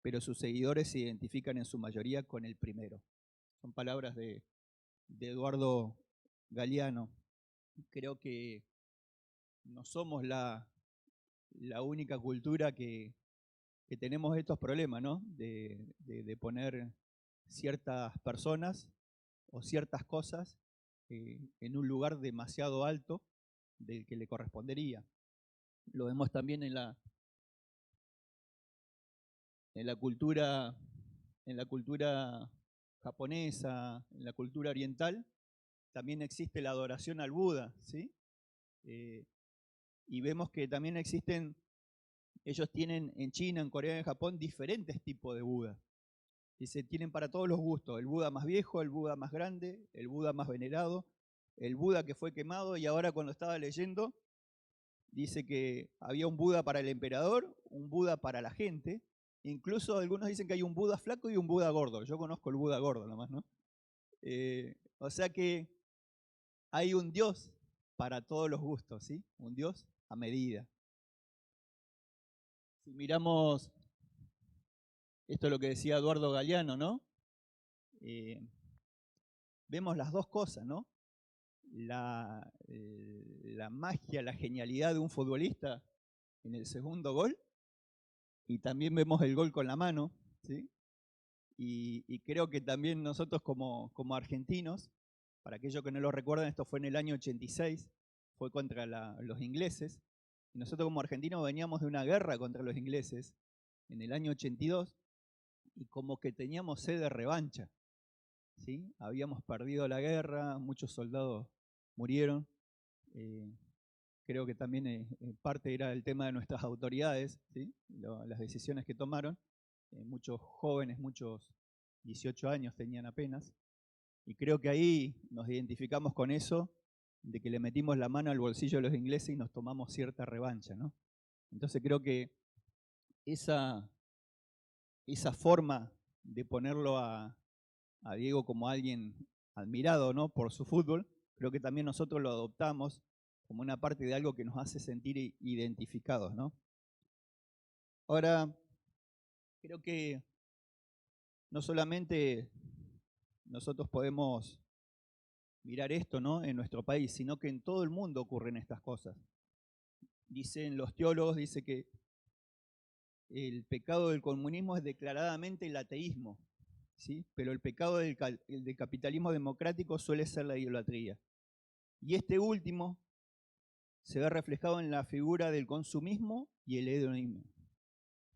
Pero sus seguidores se identifican en su mayoría con el primero. Son palabras de Eduardo Galeano. Creo que no somos la única cultura que tenemos estos problemas, ¿no? De poner ciertas personas o ciertas cosas en un lugar demasiado alto del que le correspondería. Lo vemos también en la cultura japonesa, en la cultura oriental. También existe la adoración al Buda, ¿sí? Y vemos que también existen, ellos tienen en China, en Corea, en Japón, diferentes tipos de Buda. Y se tienen para todos los gustos: el Buda más viejo, el Buda más grande, el Buda más venerado, el Buda que fue quemado. Y ahora, cuando estaba leyendo, dice que había un Buda para el emperador, un Buda para la gente. Incluso algunos dicen que hay un Buda flaco y un Buda gordo. Yo conozco el Buda gordo nomás, ¿no? O sea que hay un Dios para todos los gustos, ¿sí? Un Dios a medida. Si miramos, esto es lo que decía Eduardo Galeano, ¿no? Vemos las dos cosas, ¿no? la magia, la genialidad de un futbolista en el segundo gol, y también vemos el gol con la mano, ¿sí? Y creo que también nosotros como argentinos, para aquellos que no lo recuerdan, esto fue en el año 86, fue contra los ingleses, y nosotros como argentinos veníamos de una guerra contra los ingleses en el año 82, y como que teníamos sed de revancha, ¿sí? Habíamos perdido la guerra, muchos soldados murieron, creo que también parte era el tema de nuestras autoridades, ¿sí? Las decisiones que tomaron, muchos jóvenes, muchos 18 años tenían apenas, y creo que ahí nos identificamos con eso, de que le metimos la mano al bolsillo de los ingleses y nos tomamos cierta revancha, ¿no? Entonces creo que esa forma de ponerlo a Diego como alguien admirado, ¿no?, por su fútbol, creo que también nosotros lo adoptamos como una parte de algo que nos hace sentir identificados, ¿no? Ahora, creo que no solamente nosotros podemos mirar esto, ¿no?, en nuestro país, sino que en todo el mundo ocurren estas cosas. Dicen los teólogos, dice que el pecado del comunismo es declaradamente el ateísmo, ¿sí? Pero el pecado del capitalismo democrático suele ser la idolatría. Y este último se ve reflejado en la figura del consumismo y el hedonismo.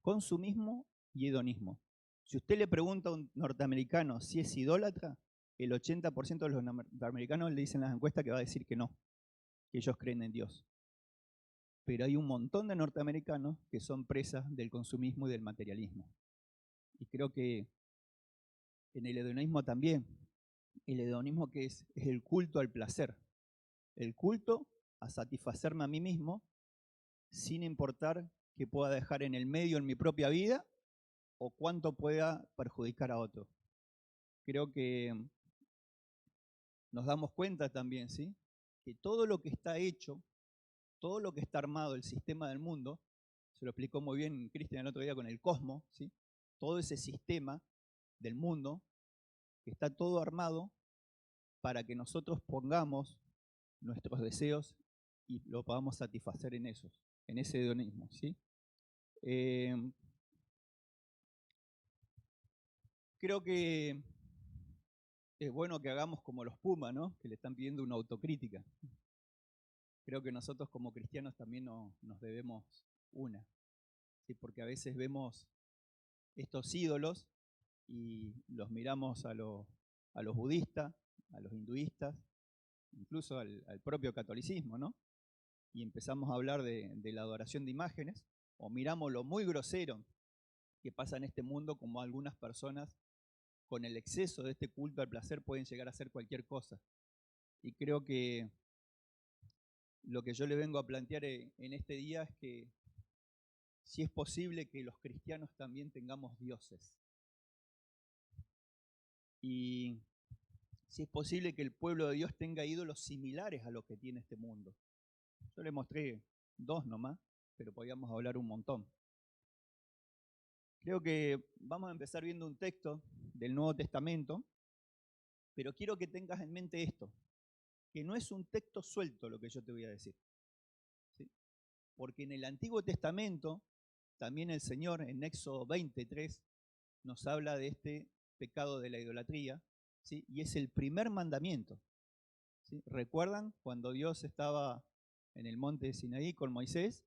Consumismo y hedonismo. Si usted le pregunta a un norteamericano si es idólatra, el 80% de los norteamericanos le dicen en las encuestas que va a decir que no, que ellos creen en Dios. Pero hay un montón de norteamericanos que son presas del consumismo y del materialismo. Y creo que en el hedonismo también. El hedonismo que es el culto al placer. El culto a satisfacerme a mí mismo sin importar qué pueda dejar en el medio en mi propia vida o cuánto pueda perjudicar a otro. Creo que nos damos cuenta también, ¿sí?, que todo lo que está hecho, todo lo que está armado, el sistema del mundo, se lo explicó muy bien Cristian el otro día con el cosmos, ¿sí?, todo ese sistema del mundo, que está todo armado para que nosotros pongamos nuestros deseos y lo podamos satisfacer en esos, en ese hedonismo, ¿sí? Creo que es bueno que hagamos como los Pumas, ¿no?, que le están pidiendo una autocrítica. Creo que nosotros como cristianos también nos debemos una, ¿sí?, porque a veces vemos estos ídolos y los miramos a los budistas, a los hinduistas, incluso al propio catolicismo, ¿no? Y empezamos a hablar de la adoración de imágenes, o miramos lo muy grosero que pasa en este mundo, como algunas personas con el exceso de este culto al placer pueden llegar a hacer cualquier cosa. Y creo que lo que yo le vengo a plantear en este día es que si es posible que los cristianos también tengamos dioses. Y si es posible que el pueblo de Dios tenga ídolos similares a los que tiene este mundo. Yo le mostré 2 nomás, pero podíamos hablar un montón. Creo que vamos a empezar viendo un texto del Nuevo Testamento, pero quiero que tengas en mente esto, que no es un texto suelto lo que yo te voy a decir, ¿sí? Porque en el Antiguo Testamento, también el Señor en Éxodo 23 nos habla de este pecado de la idolatría, ¿sí?, y es el primer mandamiento, ¿sí? ¿Recuerdan cuando Dios estaba en el monte de Sinaí con Moisés?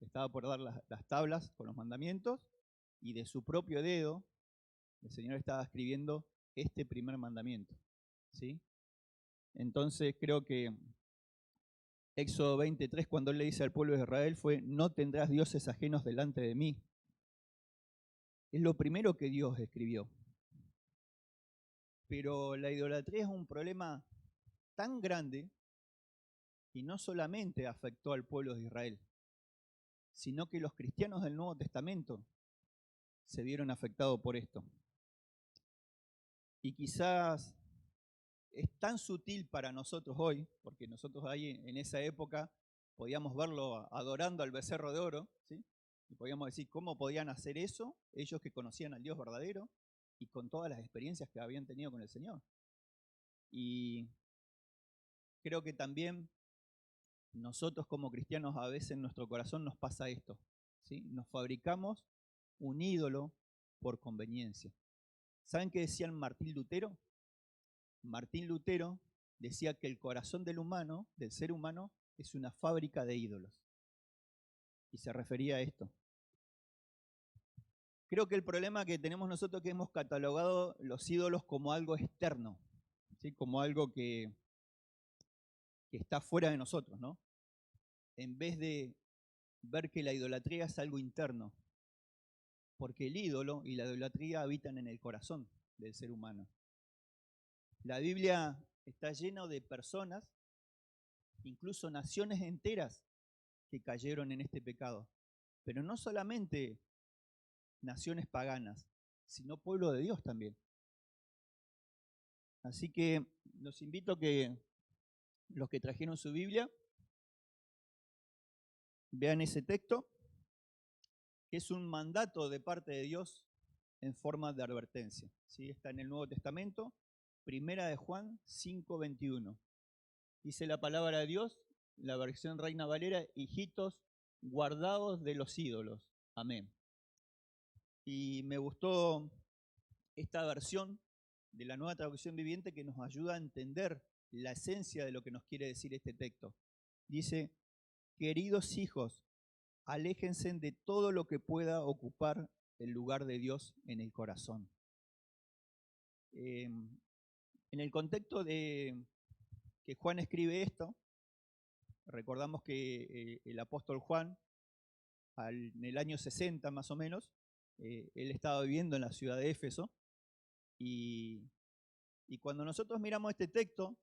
Estaba por dar las tablas con los mandamientos, y de su propio dedo el Señor estaba escribiendo este primer mandamiento, ¿sí? Entonces creo que Éxodo 23, cuando él le dice al pueblo de Israel, fue: no tendrás dioses ajenos delante de mí. Es lo primero que Dios escribió. Pero la idolatría es un problema tan grande y no solamente afectó al pueblo de Israel, sino que los cristianos del Nuevo Testamento se vieron afectados por esto. Y quizás es tan sutil para nosotros hoy, porque nosotros ahí en esa época podíamos verlo adorando al becerro de oro, ¿sí? Y podíamos decir, ¿cómo podían hacer eso ellos que conocían al Dios verdadero y con todas las experiencias que habían tenido con el Señor? Y creo que también nosotros como cristianos a veces en nuestro corazón nos pasa esto, ¿sí? Nos fabricamos un ídolo por conveniencia. ¿Saben qué decía Martín Lutero? Martín Lutero decía que el corazón del humano, del ser humano, es una fábrica de ídolos. Y se refería a esto. Creo que el problema que tenemos nosotros es que hemos catalogado los ídolos como algo externo, ¿sí? Como algo que está fuera de nosotros, ¿no? En vez de ver que la idolatría es algo interno, porque el ídolo y la idolatría habitan en el corazón del ser humano. La Biblia está llena de personas, incluso naciones enteras, que cayeron en este pecado. Pero no solamente naciones paganas, sino pueblo de Dios también. Así que los invito a que los que trajeron su Biblia vean ese texto, que es un mandato de parte de Dios en forma de advertencia. ¿Sí? Está en el Nuevo Testamento, Primera de Juan 5:21. Dice la palabra de Dios, la versión Reina Valera: hijitos, guardados de los ídolos. Amén. Y me gustó esta versión de la Nueva Traducción Viviente que nos ayuda a entender la esencia de lo que nos quiere decir este texto. Dice: queridos hijos, aléjense de todo lo que pueda ocupar el lugar de Dios en el corazón. En el contexto de que Juan escribe esto, recordamos que el apóstol Juan, en el año 60 más o menos, él estaba viviendo en la ciudad de Éfeso, y cuando nosotros miramos este texto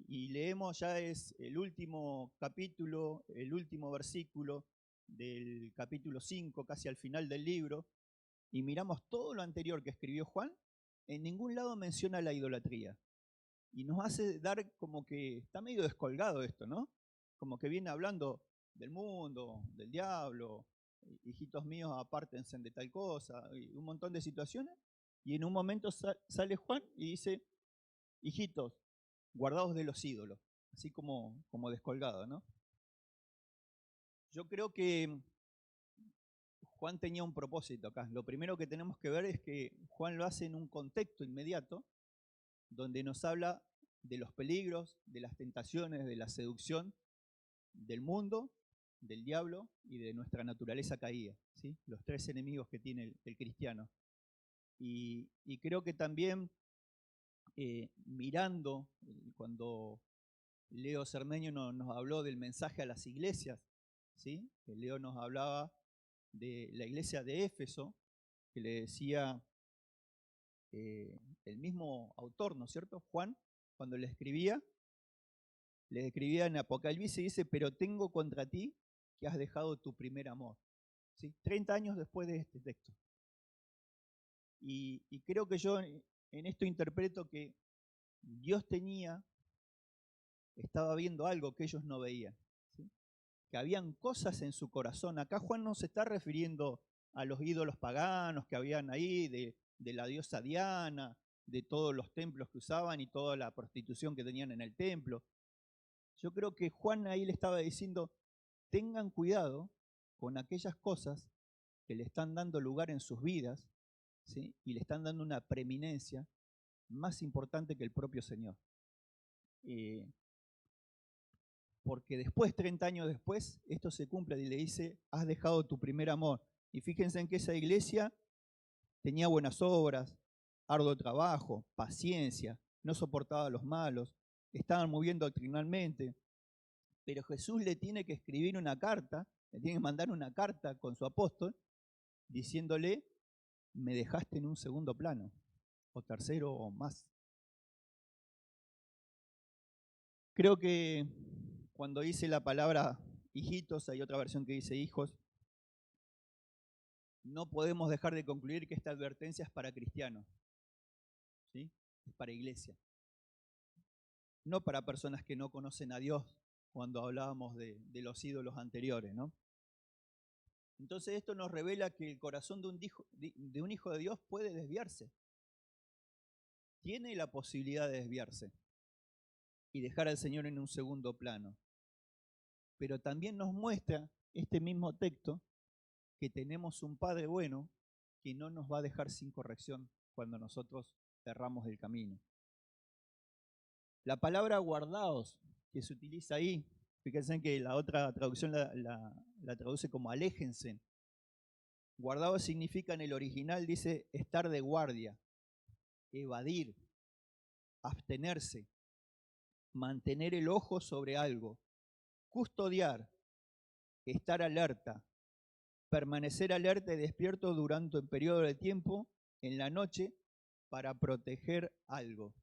y leemos, ya es el último capítulo, el último versículo del capítulo 5, casi al final del libro, y miramos todo lo anterior que escribió Juan, en ningún lado menciona la idolatría. Y nos hace dar como que está medio descolgado esto, ¿no? Como que viene hablando del mundo, del diablo, hijitos míos, apártense de tal cosa, y un montón de situaciones. Y en un momento sale Juan y dice: hijitos, guardados de los ídolos, así como descolgado, ¿no? Yo creo que Juan tenía un propósito acá. Lo primero que tenemos que ver es que Juan lo hace en un contexto inmediato, donde nos habla de los peligros, de las tentaciones, de la seducción del mundo, del diablo y de nuestra naturaleza caída, ¿sí? Los tres enemigos que tiene el cristiano. Y creo que también mirando, cuando Leo Cermeño nos habló del mensaje a las iglesias, ¿sí? Leo nos hablaba de la iglesia de Éfeso, que le decía el mismo autor, ¿no es cierto? Juan, cuando le escribía en Apocalipsis y dice: pero tengo contra ti que has dejado tu primer amor. ¿Sí? 30 años después de este texto. Y creo que yo en esto interpreto que Dios estaba viendo algo que ellos no veían, ¿sí? Que habían cosas en su corazón. Acá Juan no se está refiriendo a los ídolos paganos que habían ahí, de la diosa Diana, de todos los templos que usaban y toda la prostitución que tenían en el templo. Yo creo que Juan ahí le estaba diciendo: tengan cuidado con aquellas cosas que le están dando lugar en sus vidas, ¿sí? Y le están dando una preeminencia más importante que el propio Señor. Porque después, 30 años después, esto se cumple y le dice: has dejado tu primer amor. Y fíjense en que esa iglesia tenía buenas obras, arduo trabajo, paciencia, no soportaba a los malos, estaban muy bien doctrinalmente. Pero Jesús le tiene que escribir una carta, le tiene que mandar una carta con su apóstol, diciéndole: me dejaste en un segundo plano, o tercero o más. Creo que cuando dice la palabra hijitos, hay otra versión que dice hijos, no podemos dejar de concluir que esta advertencia es para cristianos, ¿sí? Es para iglesia. No para personas que no conocen a Dios, cuando hablábamos de los ídolos anteriores, ¿no? Entonces esto nos revela que el corazón de un hijo de Dios puede desviarse. Tiene la posibilidad de desviarse. y dejar al Señor en un segundo plano. Pero también nos muestra este mismo texto que tenemos un Padre bueno que no nos va a dejar sin corrección cuando nosotros erramos el camino. La palabra guardaos que se utiliza ahí, fíjense que la otra traducción la traduce como aléjense. Guardaos significa en el original, dice estar de guardia, evadir, abstenerse, mantener el ojo sobre algo, custodiar, estar alerta, permanecer alerta y despierto durante un periodo de tiempo en la noche para proteger algo.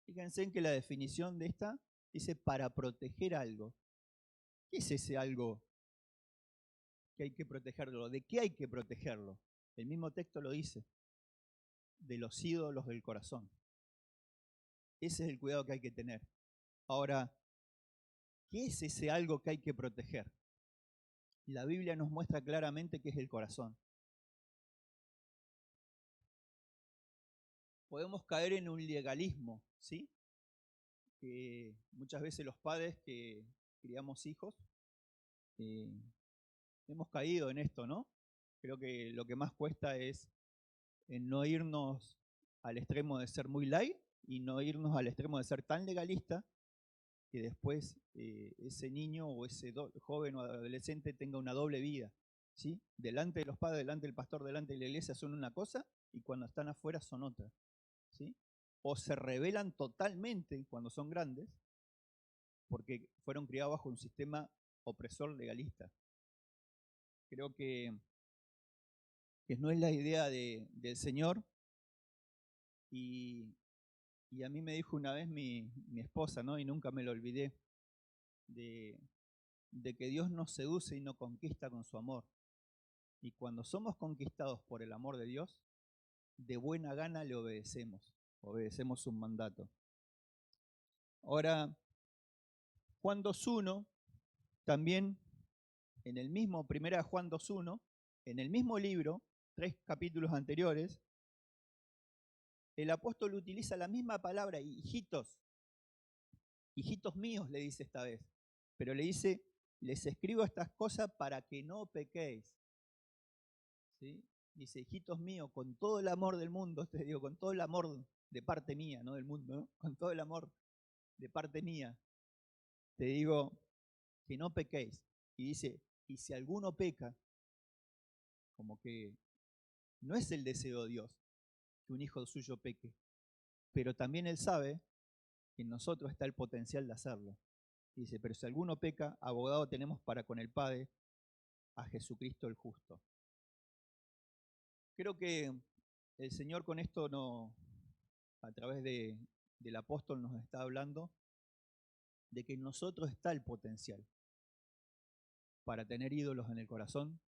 Fíjense en que la definición de esta dice para proteger algo. ¿Qué es ese algo que hay que protegerlo? ¿De qué hay que protegerlo? El mismo texto lo dice, de los ídolos del corazón. Ese es el cuidado que hay que tener. Ahora, ¿qué es ese algo que hay que proteger? La Biblia nos muestra claramente que es el corazón. Podemos caer en un legalismo, ¿sí? Que muchas veces los padres que criamos hijos hemos caído en esto, ¿no? Creo que lo que más cuesta es en no irnos al extremo de ser muy light y no irnos al extremo de ser tan legalista que después ese niño o ese joven o adolescente tenga una doble vida, ¿sí? Delante de los padres, delante del pastor, delante de la iglesia son una cosa y cuando están afuera son otra, ¿sí? O se rebelan totalmente cuando son grandes porque fueron criados bajo un sistema opresor legalista. Creo que no es la idea del Señor y a mí me dijo una vez mi esposa, ¿no? Y nunca me lo olvidé, de que Dios nos seduce y nos conquista con su amor. Y cuando somos conquistados por el amor de Dios, de buena gana le obedecemos su mandato. Ahora, Juan 2.1, también en el mismo, 1 Juan 2.1, en el mismo libro, 3 capítulos anteriores, el apóstol utiliza la misma palabra, hijitos. Hijitos míos, le dice esta vez. Pero le dice, les escribo estas cosas para que no pequéis. ¿Sí? Dice, hijitos míos, con todo el amor del mundo, te digo, con todo el amor de parte mía, no del mundo, ¿no? Con todo el amor de parte mía, te digo que no pequéis. Y dice, y si alguno peca, como que no es el deseo de Dios que un hijo suyo peque, pero también Él sabe que en nosotros está el potencial de hacerlo. Y dice, pero si alguno peca, abogado tenemos para con el Padre, a Jesucristo el justo. Creo que el Señor con esto a través del apóstol nos está hablando de que en nosotros está el potencial para tener ídolos en el corazón,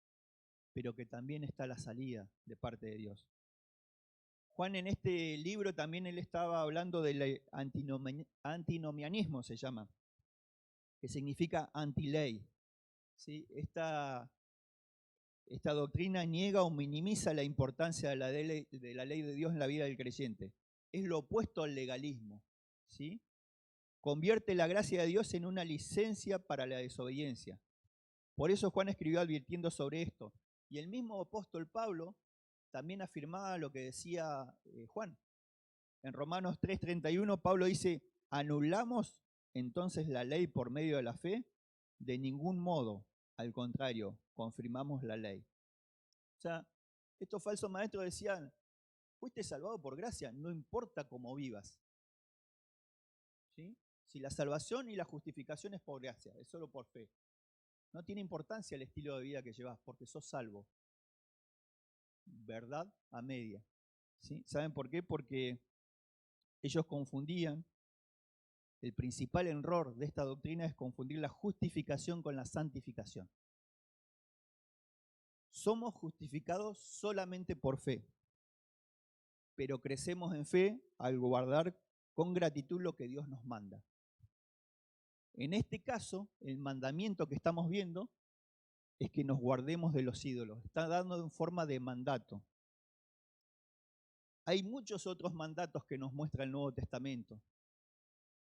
pero que también está la salida de parte de Dios. Juan en este libro también él estaba hablando del antinomianismo, se llama, que significa antiley. ¿Sí? Esta doctrina niega o minimiza la importancia de la ley de Dios en la vida del creyente. Es lo opuesto al legalismo, ¿sí? Convierte la gracia de Dios en una licencia para la desobediencia. Por eso Juan escribió advirtiendo sobre esto. Y el mismo apóstol Pablo también afirmaba lo que decía Juan. En Romanos 3:31 Pablo dice, ¿anulamos entonces la ley por medio de la fe? De ningún modo, al contrario, confirmamos la ley. O sea, estos falsos maestros decían, fuiste salvado por gracia, no importa cómo vivas. ¿Sí? Si la salvación y la justificación es por gracia, es solo por fe. No tiene importancia el estilo de vida que llevas, porque sos salvo. Verdad a media. ¿Sí? ¿Saben por qué? Porque ellos confundían, el principal error de esta doctrina es confundir la justificación con la santificación. Somos justificados solamente por fe, pero crecemos en fe al guardar con gratitud lo que Dios nos manda. En este caso, el mandamiento que estamos viendo es que nos guardemos de los ídolos. Está dando en forma de mandato. Hay muchos otros mandatos que nos muestra el Nuevo Testamento,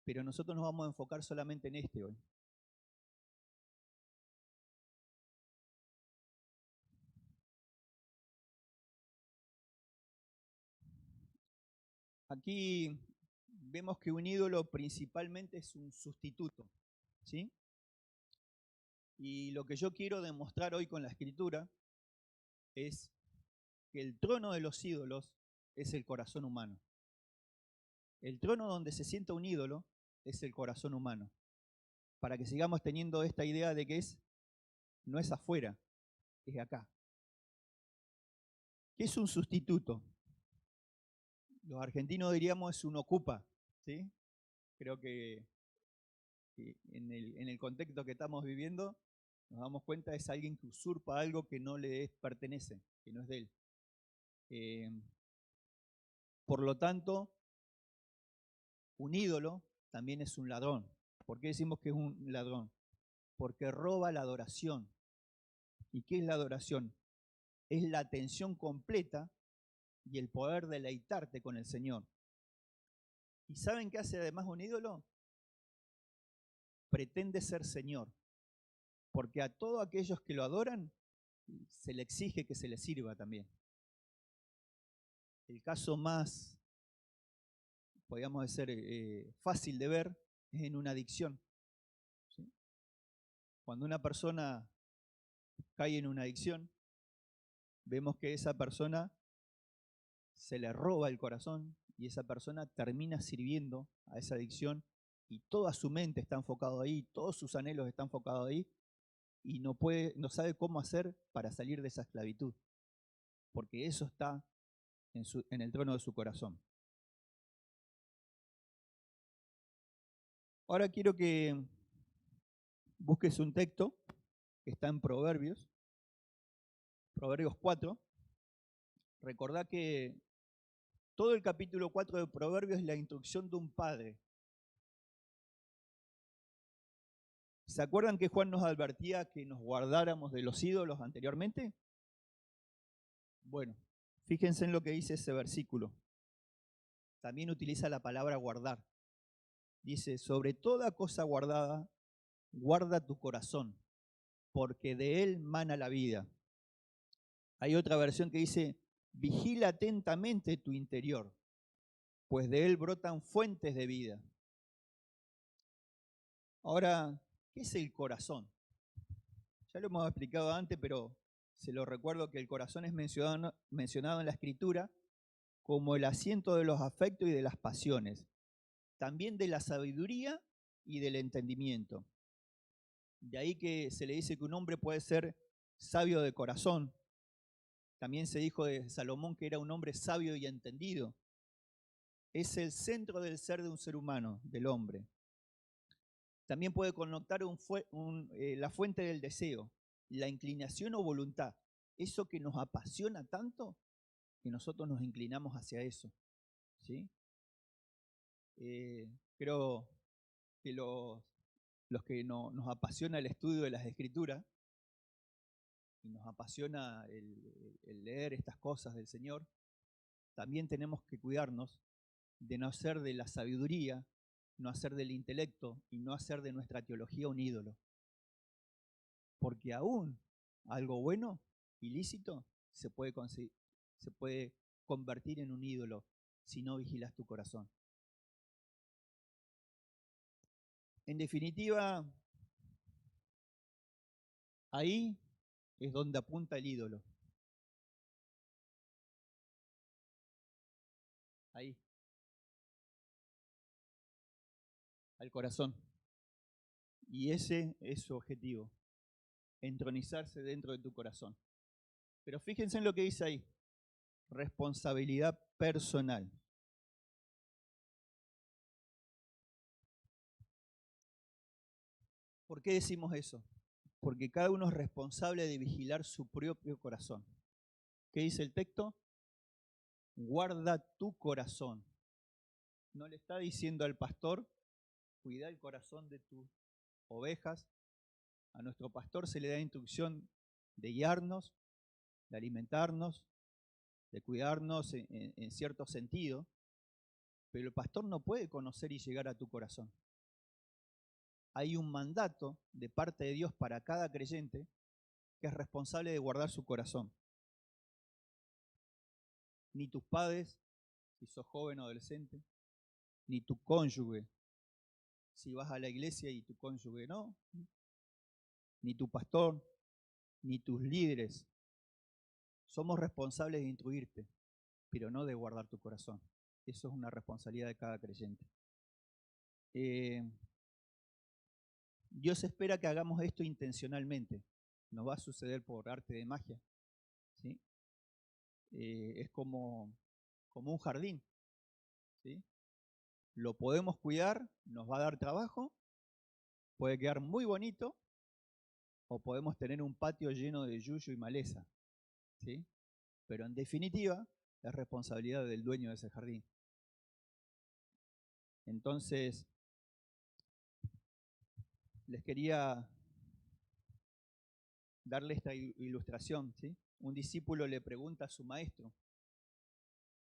pero nosotros nos vamos a enfocar solamente en este hoy. Aquí vemos que un ídolo principalmente es un sustituto, ¿sí? Y lo que yo quiero demostrar hoy con la escritura es que el trono de los ídolos es el corazón humano. El trono donde se sienta un ídolo es el corazón humano. Para que sigamos teniendo esta idea de que no es afuera, es acá. ¿Qué es un sustituto? Los argentinos diríamos es un ocupa, ¿sí? Creo que en el contexto que estamos viviendo nos damos cuenta es alguien que usurpa algo que no le pertenece, que no es de él. Por lo tanto, un ídolo también es un ladrón. ¿Por qué decimos que es un ladrón? Porque roba la adoración. ¿Y qué es la adoración? Es la atención completa y el poder deleitarte con el Señor. ¿Y saben qué hace además un ídolo? Pretende ser Señor. Porque a todos aquellos que lo adoran se le exige que se les sirva también. El caso más, podríamos decir, fácil de ver es en una adicción, ¿sí? Cuando una persona cae en una adicción, vemos que esa persona se le roba el corazón y esa persona termina sirviendo a esa adicción y toda su mente está enfocada ahí, todos sus anhelos están enfocados ahí y no sabe cómo hacer para salir de esa esclavitud, porque eso está en el trono de su corazón. Ahora quiero que busques un texto que está en Proverbios 4. Recordá que todo el capítulo 4 de Proverbios es la instrucción de un padre. ¿Se acuerdan que Juan nos advertía que nos guardáramos de los ídolos anteriormente? Bueno, fíjense en lo que dice ese versículo. También utiliza la palabra guardar. Dice, sobre toda cosa guardada, guarda tu corazón, porque de él mana la vida. Hay otra versión que dice, vigila atentamente tu interior, pues de él brotan fuentes de vida. Ahora, ¿qué es el corazón? Ya lo hemos explicado antes, pero se lo recuerdo que el corazón es mencionado en la Escritura como el asiento de los afectos y de las pasiones, también de la sabiduría y del entendimiento. De ahí que se le dice que un hombre puede ser sabio de corazón. También se dijo de Salomón que era un hombre sabio y entendido. Es el centro del ser de un ser humano, del hombre. También puede connotar la fuente del deseo, la inclinación o voluntad. Eso que nos apasiona tanto que nosotros nos inclinamos hacia eso, ¿sí? Creo que los que nos apasiona el estudio de las Escrituras y nos apasiona el leer estas cosas del Señor, también tenemos que cuidarnos de no hacer de la sabiduría, no hacer del intelecto y no hacer de nuestra teología un ídolo. Porque aún algo bueno, ilícito, se puede convertir en un ídolo si no vigilas tu corazón. En definitiva, ahí es donde apunta el ídolo. Ahí. Al corazón. Y ese es su objetivo, entronizarse dentro de tu corazón. Pero fíjense en lo que dice ahí, responsabilidad personal. ¿Por qué decimos eso? Porque cada uno es responsable de vigilar su propio corazón. ¿Qué dice el texto? Guarda tu corazón. No le está diciendo al pastor, cuida el corazón de tus ovejas. A nuestro pastor se le da instrucción de guiarnos, de alimentarnos, de cuidarnos en cierto sentido. pero el pastor no puede conocer y llegar a tu corazón. Hay un mandato de parte de Dios para cada creyente que es responsable de guardar su corazón. Ni tus padres, si sos joven o adolescente, ni tu cónyuge, si vas a la iglesia y tu cónyuge no, ni tu pastor, ni tus líderes. Somos responsables de instruirte, pero no de guardar tu corazón. Eso es una responsabilidad de cada creyente. Dios espera que hagamos esto intencionalmente. No va a suceder por arte de magia, ¿sí? Es como un jardín, ¿sí? Lo podemos cuidar, nos va a dar trabajo, puede quedar muy bonito, o podemos tener un patio lleno de yuyo y maleza, ¿sí? Pero en definitiva es responsabilidad del dueño de ese jardín. Entonces, les quería darle esta ilustración, ¿sí? Un discípulo le pregunta a su maestro: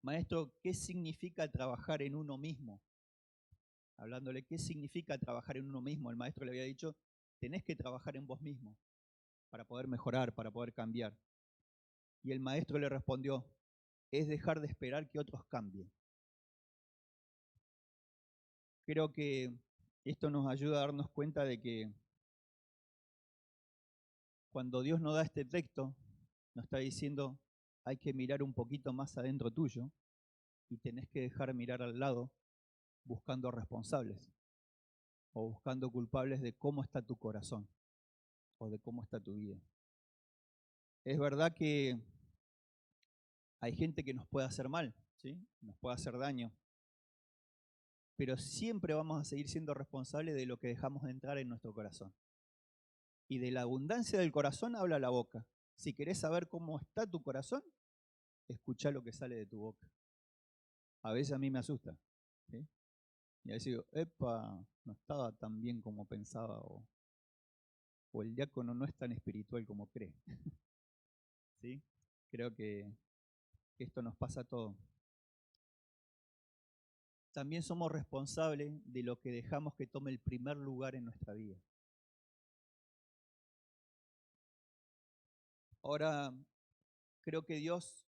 Maestro, ¿qué significa trabajar en uno mismo? Hablándole, ¿qué significa trabajar en uno mismo? El maestro le había dicho: tenés que trabajar en vos mismo para poder mejorar, para poder cambiar. Y el maestro le respondió: es dejar de esperar que otros cambien. Creo que esto nos ayuda a darnos cuenta de que cuando Dios nos da este texto, nos está diciendo: hay que mirar un poquito más adentro tuyo y tenés que dejar mirar al lado buscando responsables o buscando culpables de cómo está tu corazón o de cómo está tu vida. Es verdad que hay gente que nos puede hacer mal, ¿sí? Nos puede hacer daño, pero siempre vamos a seguir siendo responsables de lo que dejamos de entrar en nuestro corazón. Y de la abundancia del corazón habla la boca. Si querés saber cómo está tu corazón, escuchá lo que sale de tu boca. A veces a mí me asusta, ¿sí? Y a veces digo: epa, no estaba tan bien como pensaba, o el diácono no es tan espiritual como cree. ¿Sí? Creo que esto nos pasa a todos. También somos responsables de lo que dejamos que tome el primer lugar en nuestra vida. Ahora, creo que Dios,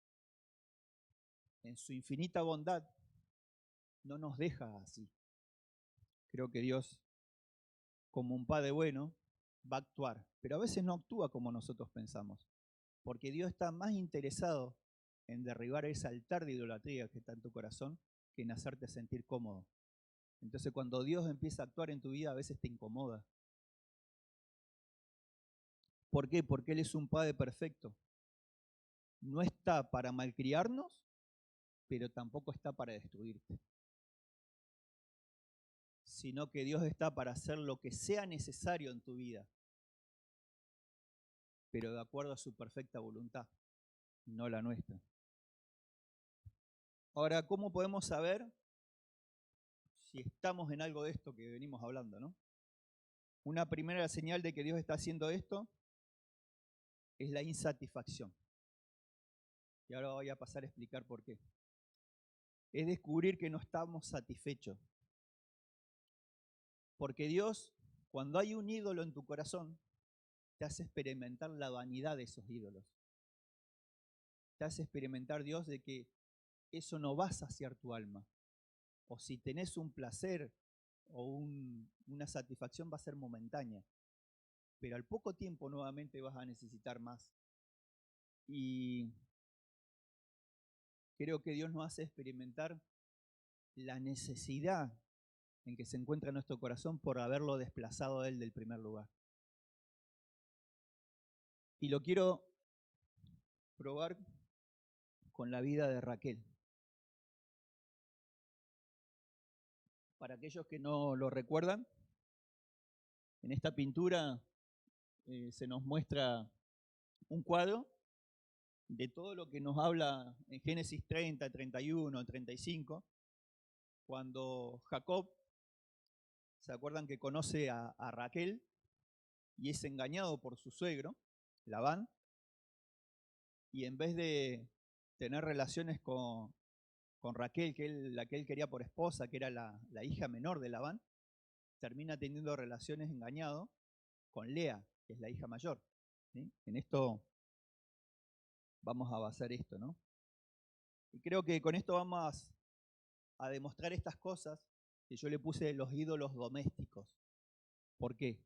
en su infinita bondad, no nos deja así. Creo que Dios, como un padre bueno, va a actuar, pero a veces no actúa como nosotros pensamos, porque Dios está más interesado en derribar ese altar de idolatría que está en tu corazón que en hacerte sentir cómodo. Entonces, cuando Dios empieza a actuar en tu vida, a veces te incomoda. ¿Por qué? Porque Él es un Padre perfecto. No está para malcriarnos, pero tampoco está para destruirte. Sino que Dios está para hacer lo que sea necesario en tu vida, pero de acuerdo a su perfecta voluntad, no la nuestra. Ahora, ¿cómo podemos saber si estamos en algo de esto que venimos hablando, ¿no? Una primera señal de que Dios está haciendo esto es la insatisfacción. Y ahora voy a pasar a explicar por qué. Es descubrir que no estamos satisfechos. Porque Dios, cuando hay un ídolo en tu corazón, te hace experimentar la vanidad de esos ídolos. Te hace experimentar, Dios, de que eso no va a saciar tu alma. O si tenés un placer o una satisfacción, va a ser momentánea. Pero al poco tiempo nuevamente vas a necesitar más. Y creo que Dios nos hace experimentar la necesidad en que se encuentra nuestro corazón por haberlo desplazado a Él del primer lugar. Y lo quiero probar con la vida de Raquel. Para aquellos que no lo recuerdan, en esta pintura se nos muestra un cuadro de todo lo que nos habla en Génesis 30, 31, 35, cuando Jacob, ¿se acuerdan que conoce a Raquel y es engañado por su suegro, Labán? Y en vez de tener relaciones con con Raquel, la que él quería por esposa, que era la hija menor de Labán, termina teniendo relaciones engañado con Lea, que es la hija mayor. ¿Sí? En esto vamos a basar esto, ¿no? Y creo que con esto vamos a demostrar estas cosas que yo le puse los ídolos domésticos. ¿Por qué?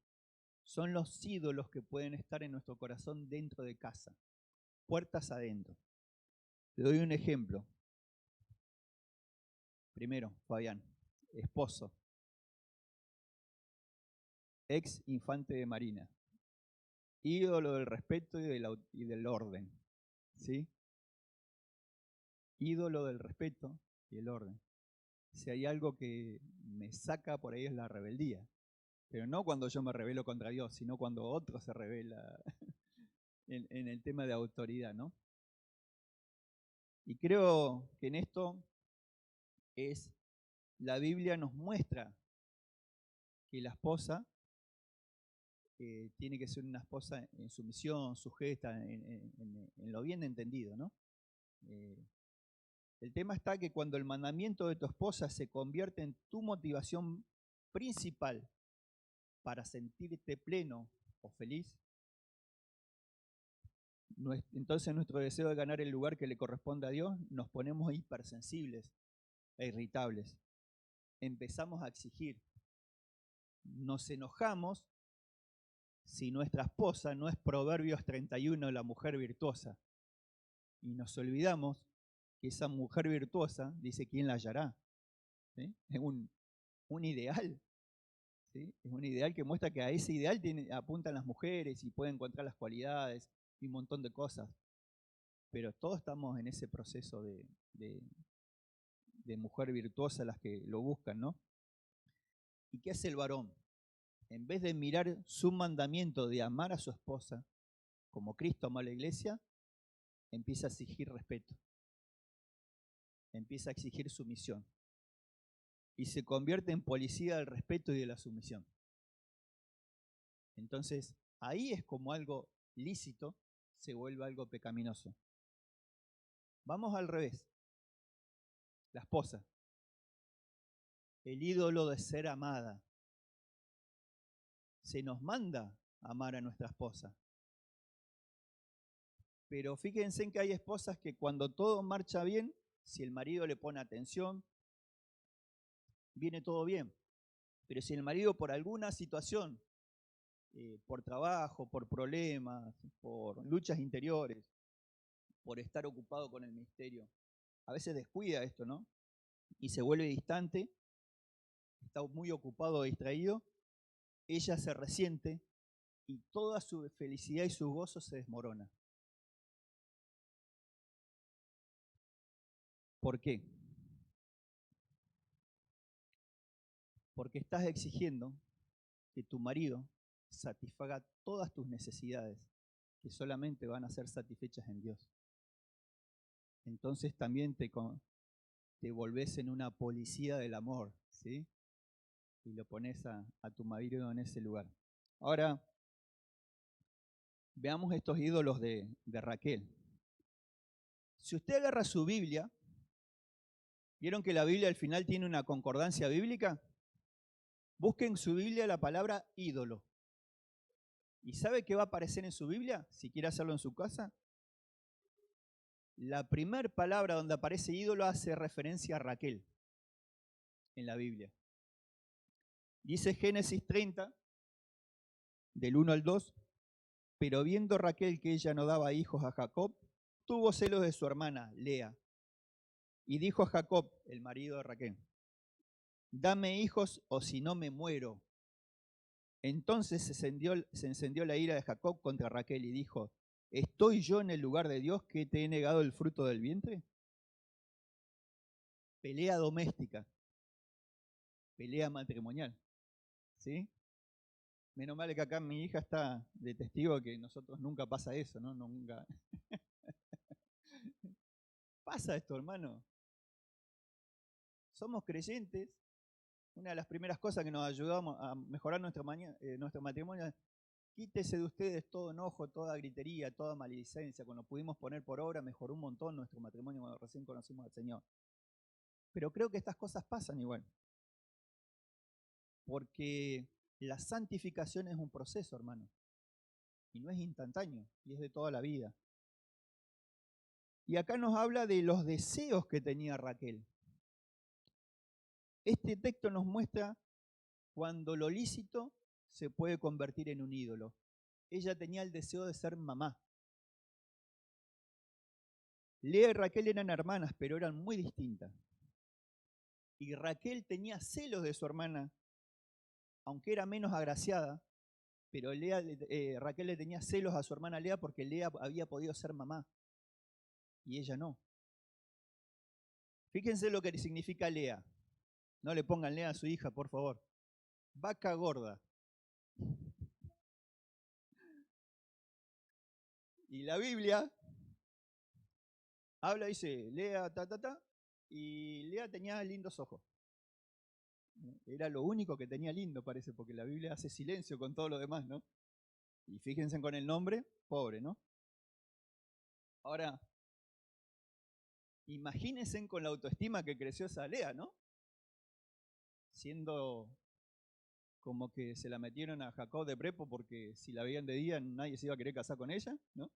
Son los ídolos que pueden estar en nuestro corazón dentro de casa, puertas adentro. Te doy un ejemplo. Primero, Fabián, esposo, ex infante de Marina, ídolo del respeto y del orden, ¿sí? Ídolo del respeto y el orden. Si hay algo que me saca por ahí es la rebeldía, pero no cuando yo me rebelo contra Dios, sino cuando otro se rebela en el tema de autoridad, ¿no? Y creo que en esto la Biblia nos muestra que la esposa tiene que ser una esposa en sumisión, sujeta, en lo bien entendido, ¿no? El tema está que cuando el mandamiento de tu esposa se convierte en tu motivación principal para sentirte pleno o feliz, entonces nuestro deseo de ganar el lugar que le corresponde a Dios, nos ponemos hipersensibles e irritables. Empezamos a exigir. Nos enojamos si nuestra esposa no es Proverbios 31, la mujer virtuosa. Y nos olvidamos que esa mujer virtuosa, dice, ¿quién la hallará? ¿Sí? Es un ideal. ¿Sí? Es un ideal que muestra que a ese ideal apuntan las mujeres y pueden encontrar las cualidades y un montón de cosas. Pero todos estamos en ese proceso de mujer virtuosa, las que lo buscan, ¿no? ¿Y qué hace el varón? En vez de mirar su mandamiento de amar a su esposa, como Cristo amó a la iglesia, empieza a exigir respeto, empieza a exigir sumisión y se convierte en policía del respeto y de la sumisión. Entonces, ahí es como algo lícito se vuelve algo pecaminoso. Vamos al revés. La esposa, el ídolo de ser amada. Se nos manda a amar a nuestra esposa. Pero fíjense en que hay esposas que cuando todo marcha bien, si el marido le pone atención, viene todo bien. Pero si el marido por alguna situación, por trabajo, por problemas, por luchas interiores, por estar ocupado con el ministerio, a veces descuida esto, ¿no? Y se vuelve distante, está muy ocupado o distraído, ella se resiente y toda su felicidad y su gozo se desmorona. ¿Por qué? Porque estás exigiendo que tu marido satisfaga todas tus necesidades, que solamente van a ser satisfechas en Dios. Entonces también te volvés en una policía del amor, ¿sí? Y lo pones a tu marido en ese lugar. Ahora, veamos estos ídolos de Raquel. Si usted agarra su Biblia, ¿vieron que la Biblia al final tiene una concordancia bíblica? Busquen en su Biblia la palabra ídolo. ¿Y sabe qué va a aparecer en su Biblia? Si quiere hacerlo en su casa. La primera palabra donde aparece ídolo hace referencia a Raquel en la Biblia. Dice Génesis 30, del 1 al 2, pero viendo Raquel que ella no daba hijos a Jacob, tuvo celos de su hermana, Lea, y dijo a Jacob, el marido de Raquel, dame hijos o si no me muero. Entonces se encendió la ira de Jacob contra Raquel y dijo, ¿estoy yo en el lugar de Dios que te he negado el fruto del vientre? Pelea doméstica, pelea matrimonial, ¿sí? Menos mal que acá mi hija está de testigo que nosotros nunca pasa eso, ¿no? Nunca. Pasa esto, hermano. Somos creyentes. Una de las primeras cosas que nos ayudamos a mejorar nuestro matrimonio es quítese de ustedes todo enojo, toda gritería, toda maledicencia. Cuando pudimos poner por obra, mejoró un montón nuestro matrimonio cuando recién conocimos al Señor. Pero creo que estas cosas pasan igual. Porque la santificación es un proceso, hermano. Y no es instantáneo, y es de toda la vida. Y acá nos habla de los deseos que tenía Raquel. Este texto nos muestra cuando lo lícito se puede convertir en un ídolo. Ella tenía el deseo de ser mamá. Lea y Raquel eran hermanas, pero eran muy distintas. Y Raquel tenía celos de su hermana, aunque era menos agraciada, pero Raquel le tenía celos a su hermana Lea porque Lea había podido ser mamá y ella no. Fíjense lo que significa Lea. No le pongan Lea a su hija, por favor. Vaca gorda. Y la Biblia habla, dice, Lea, y Lea tenía lindos ojos. Era lo único que tenía lindo, parece, porque la Biblia hace silencio con todo lo demás, ¿no? Y fíjense con el nombre, pobre, ¿no? Ahora, imagínense con la autoestima que creció esa Lea, ¿no? Siendo como que se la metieron a Jacob de prepo porque si la veían de día nadie se iba a querer casar con ella, ¿no?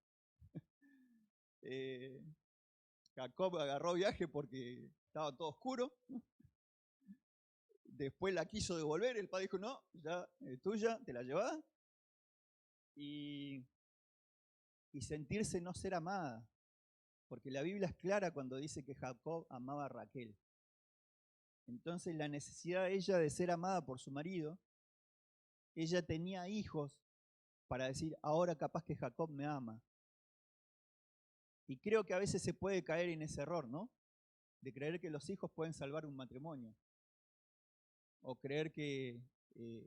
Jacob agarró viaje porque estaba todo oscuro, ¿no? Después la quiso devolver, el padre dijo, no, ya es tuya, te la llevás. Y sentirse no ser amada, porque la Biblia es clara cuando dice que Jacob amaba a Raquel. Entonces la necesidad de ella de ser amada por su marido, ella tenía hijos para decir, ahora capaz que Jacob me ama. Y creo que a veces se puede caer en ese error, ¿no? De creer que los hijos pueden salvar un matrimonio. O creer que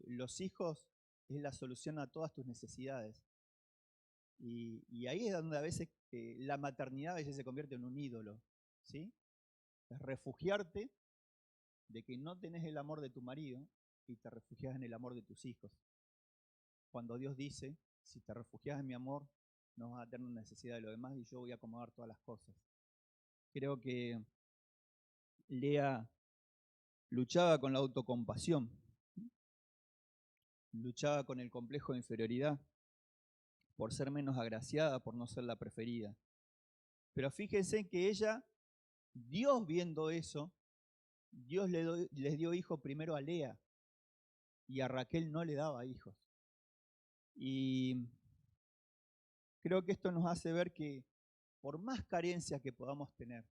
los hijos es la solución a todas tus necesidades. Y ahí es donde a veces la maternidad a veces se convierte en un ídolo, ¿sí? Es refugiarte de que no tenés el amor de tu marido y te refugias en el amor de tus hijos. Cuando Dios dice, si te refugias en mi amor, no vas a tener necesidad de lo demás y yo voy a acomodar todas las cosas. Creo que Lea luchaba con la autocompasión, luchaba con el complejo de inferioridad, por ser menos agraciada, por no ser la preferida. Pero fíjense que ella, Dios viendo eso, Dios les dio hijo primero a Lea y a Raquel no le daba hijos. Y creo que esto nos hace ver que por más carencias que podamos tener,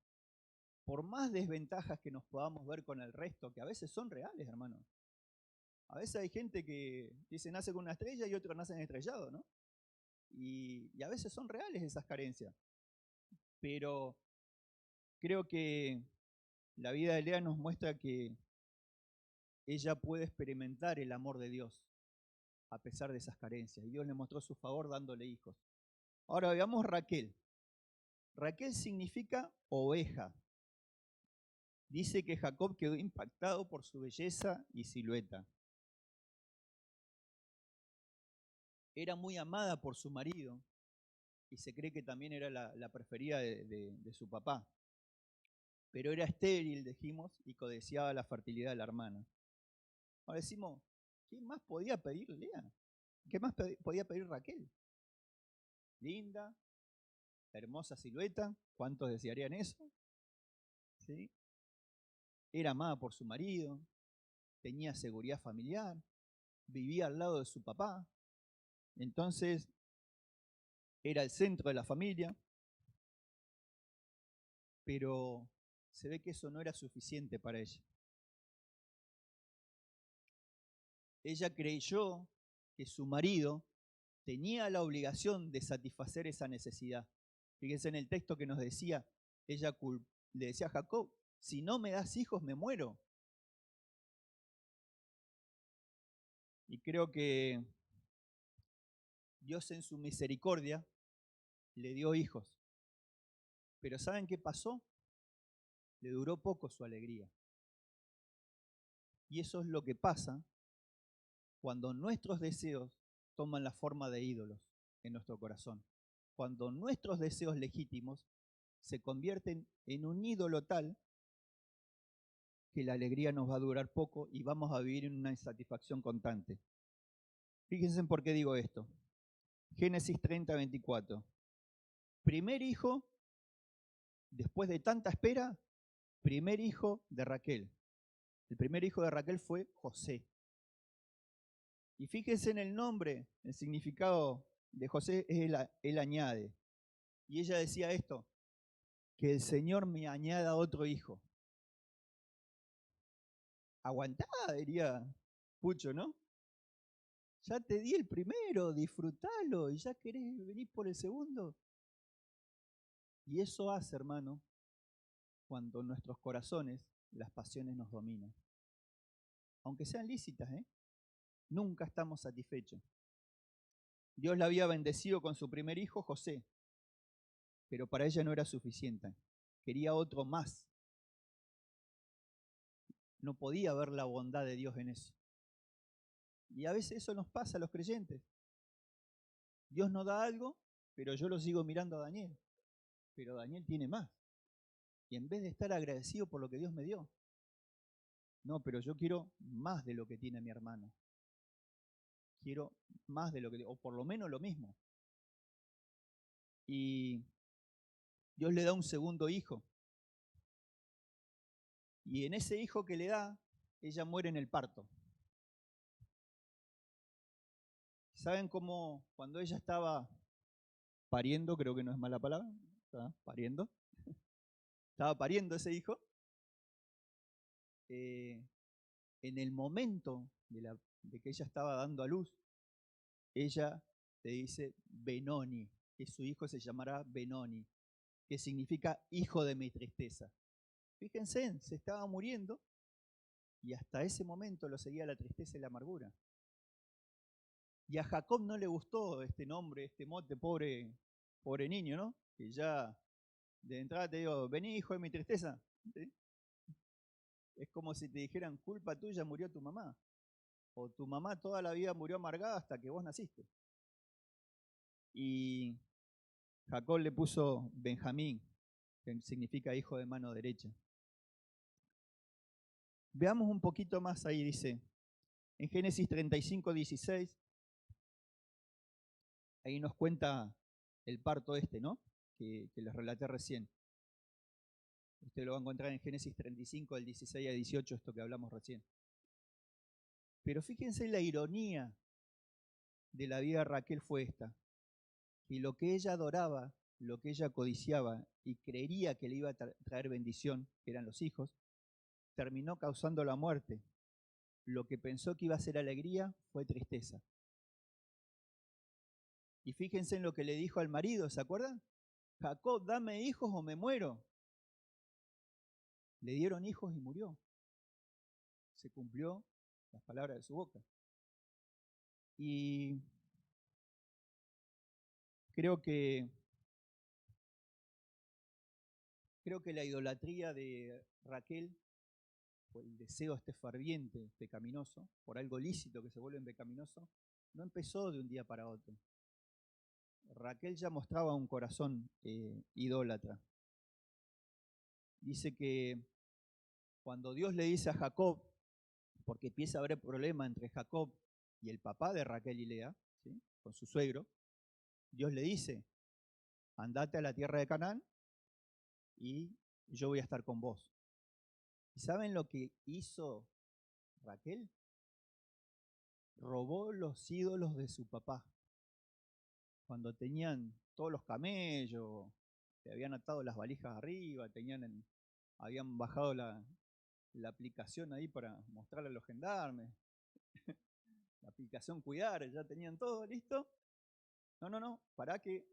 por más desventajas que nos podamos ver con el resto, que a veces son reales, hermano. A veces hay gente que dice nace con una estrella y otros nacen estrellados, ¿no? Y a veces son reales esas carencias. Pero creo que la vida de Lea nos muestra que ella puede experimentar el amor de Dios a pesar de esas carencias. Y Dios le mostró su favor dándole hijos. Ahora veamos Raquel. Raquel significa oveja. Dice que Jacob quedó impactado por su belleza y silueta. Era muy amada por su marido y se cree que también era la preferida de su papá. Pero era estéril, dijimos, y codiciaba la fertilidad de la hermana. Ahora decimos, ¿qué más podía pedir Lea? ¿Qué más podía pedir Raquel? Linda, hermosa silueta, ¿cuántos desearían eso? ¿Sí? Era amada por su marido, tenía seguridad familiar, vivía al lado de su papá, entonces era el centro de la familia, pero se ve que eso no era suficiente para ella. Ella creyó que su marido tenía la obligación de satisfacer esa necesidad. Fíjense en el texto que nos decía, ella le decía a Jacob, si no me das hijos me muero. Y creo que Dios en su misericordia le dio hijos. Pero ¿saben qué pasó? Le duró poco su alegría. Y eso es lo que pasa cuando nuestros deseos toman la forma de ídolos en nuestro corazón. Cuando nuestros deseos legítimos se convierten en un ídolo tal que la alegría nos va a durar poco y vamos a vivir en una insatisfacción constante. Fíjense en por qué digo esto. Génesis 30, 24. Primer hijo, después de tanta espera, primer hijo de Raquel. El primer hijo de Raquel fue José. Y fíjense en el nombre, el significado de José es él añade. Y ella decía esto, que el Señor me añada otro hijo. Aguantá, diría Pucho, ¿no? Ya te di el primero, disfrutalo, y ya querés venir por el segundo. Y eso hace, hermano, cuando en nuestros corazones las pasiones nos dominan. Aunque sean lícitas, nunca estamos satisfechos. Dios la había bendecido con su primer hijo, José, pero para ella no era suficiente. Quería otro más. No podía ver la bondad de Dios en eso. Y a veces eso nos pasa a los creyentes. Dios nos da algo, pero yo lo sigo mirando a Daniel. Pero Daniel tiene más. Y en vez de estar agradecido por lo que Dios me dio, no, pero yo quiero más de lo que tiene mi hermano. Quiero más de lo que, o por lo menos lo mismo. Y Dios le da un segundo hijo. Y en ese hijo que le da, ella muere en el parto. ¿Saben cómo cuando ella estaba pariendo, creo que no es mala palabra, estaba pariendo ese hijo? En el momento de que ella estaba dando a luz, ella le dice Benoni, que su hijo se llamará Benoni, que significa hijo de mi tristeza. Fíjense, se estaba muriendo y hasta ese momento lo seguía la tristeza y la amargura. Y a Jacob no le gustó este nombre, este mote, pobre niño, ¿no? Que ya de entrada te digo, vení hijo de mi tristeza. ¿Sí? Es como si te dijeran, culpa tuya murió tu mamá. O tu mamá toda la vida murió amargada hasta que vos naciste. Y Jacob le puso Benjamín, que significa hijo de mano derecha. Veamos un poquito más ahí, dice, en Génesis 35, 16, ahí nos cuenta el parto ¿no? Que les relaté recién. Usted lo va a encontrar en Génesis 35, del 16 a 18, esto que hablamos recién. Pero fíjense la ironía de la vida de Raquel fue esta, que lo que ella adoraba, lo que ella codiciaba y creería que le iba a traer bendición, que eran los hijos, terminó causando la muerte. Lo que pensó que iba a ser alegría fue tristeza. Y fíjense en lo que le dijo al marido, ¿se acuerdan? Jacob, dame hijos o me muero. Le dieron hijos y murió. Se cumplió las palabras de su boca. Y creo que la idolatría de Raquel, por el deseo ferviente, pecaminoso, por algo lícito que se vuelve pecaminoso, no empezó de un día para otro. Raquel ya mostraba un corazón idólatra. Dice que cuando Dios le dice a Jacob, porque empieza a haber problema entre Jacob y el papá de Raquel y Lea, ¿sí? Con su suegro, Dios le dice, andate a la tierra de Canaán y yo voy a estar con vos. ¿Y saben lo que hizo Raquel? Robó los ídolos de su papá. Cuando tenían todos los camellos, le habían atado las valijas arriba, habían bajado la aplicación ahí para mostrarle a los gendarmes, la aplicación Cuidar, ya tenían todo listo. No, para que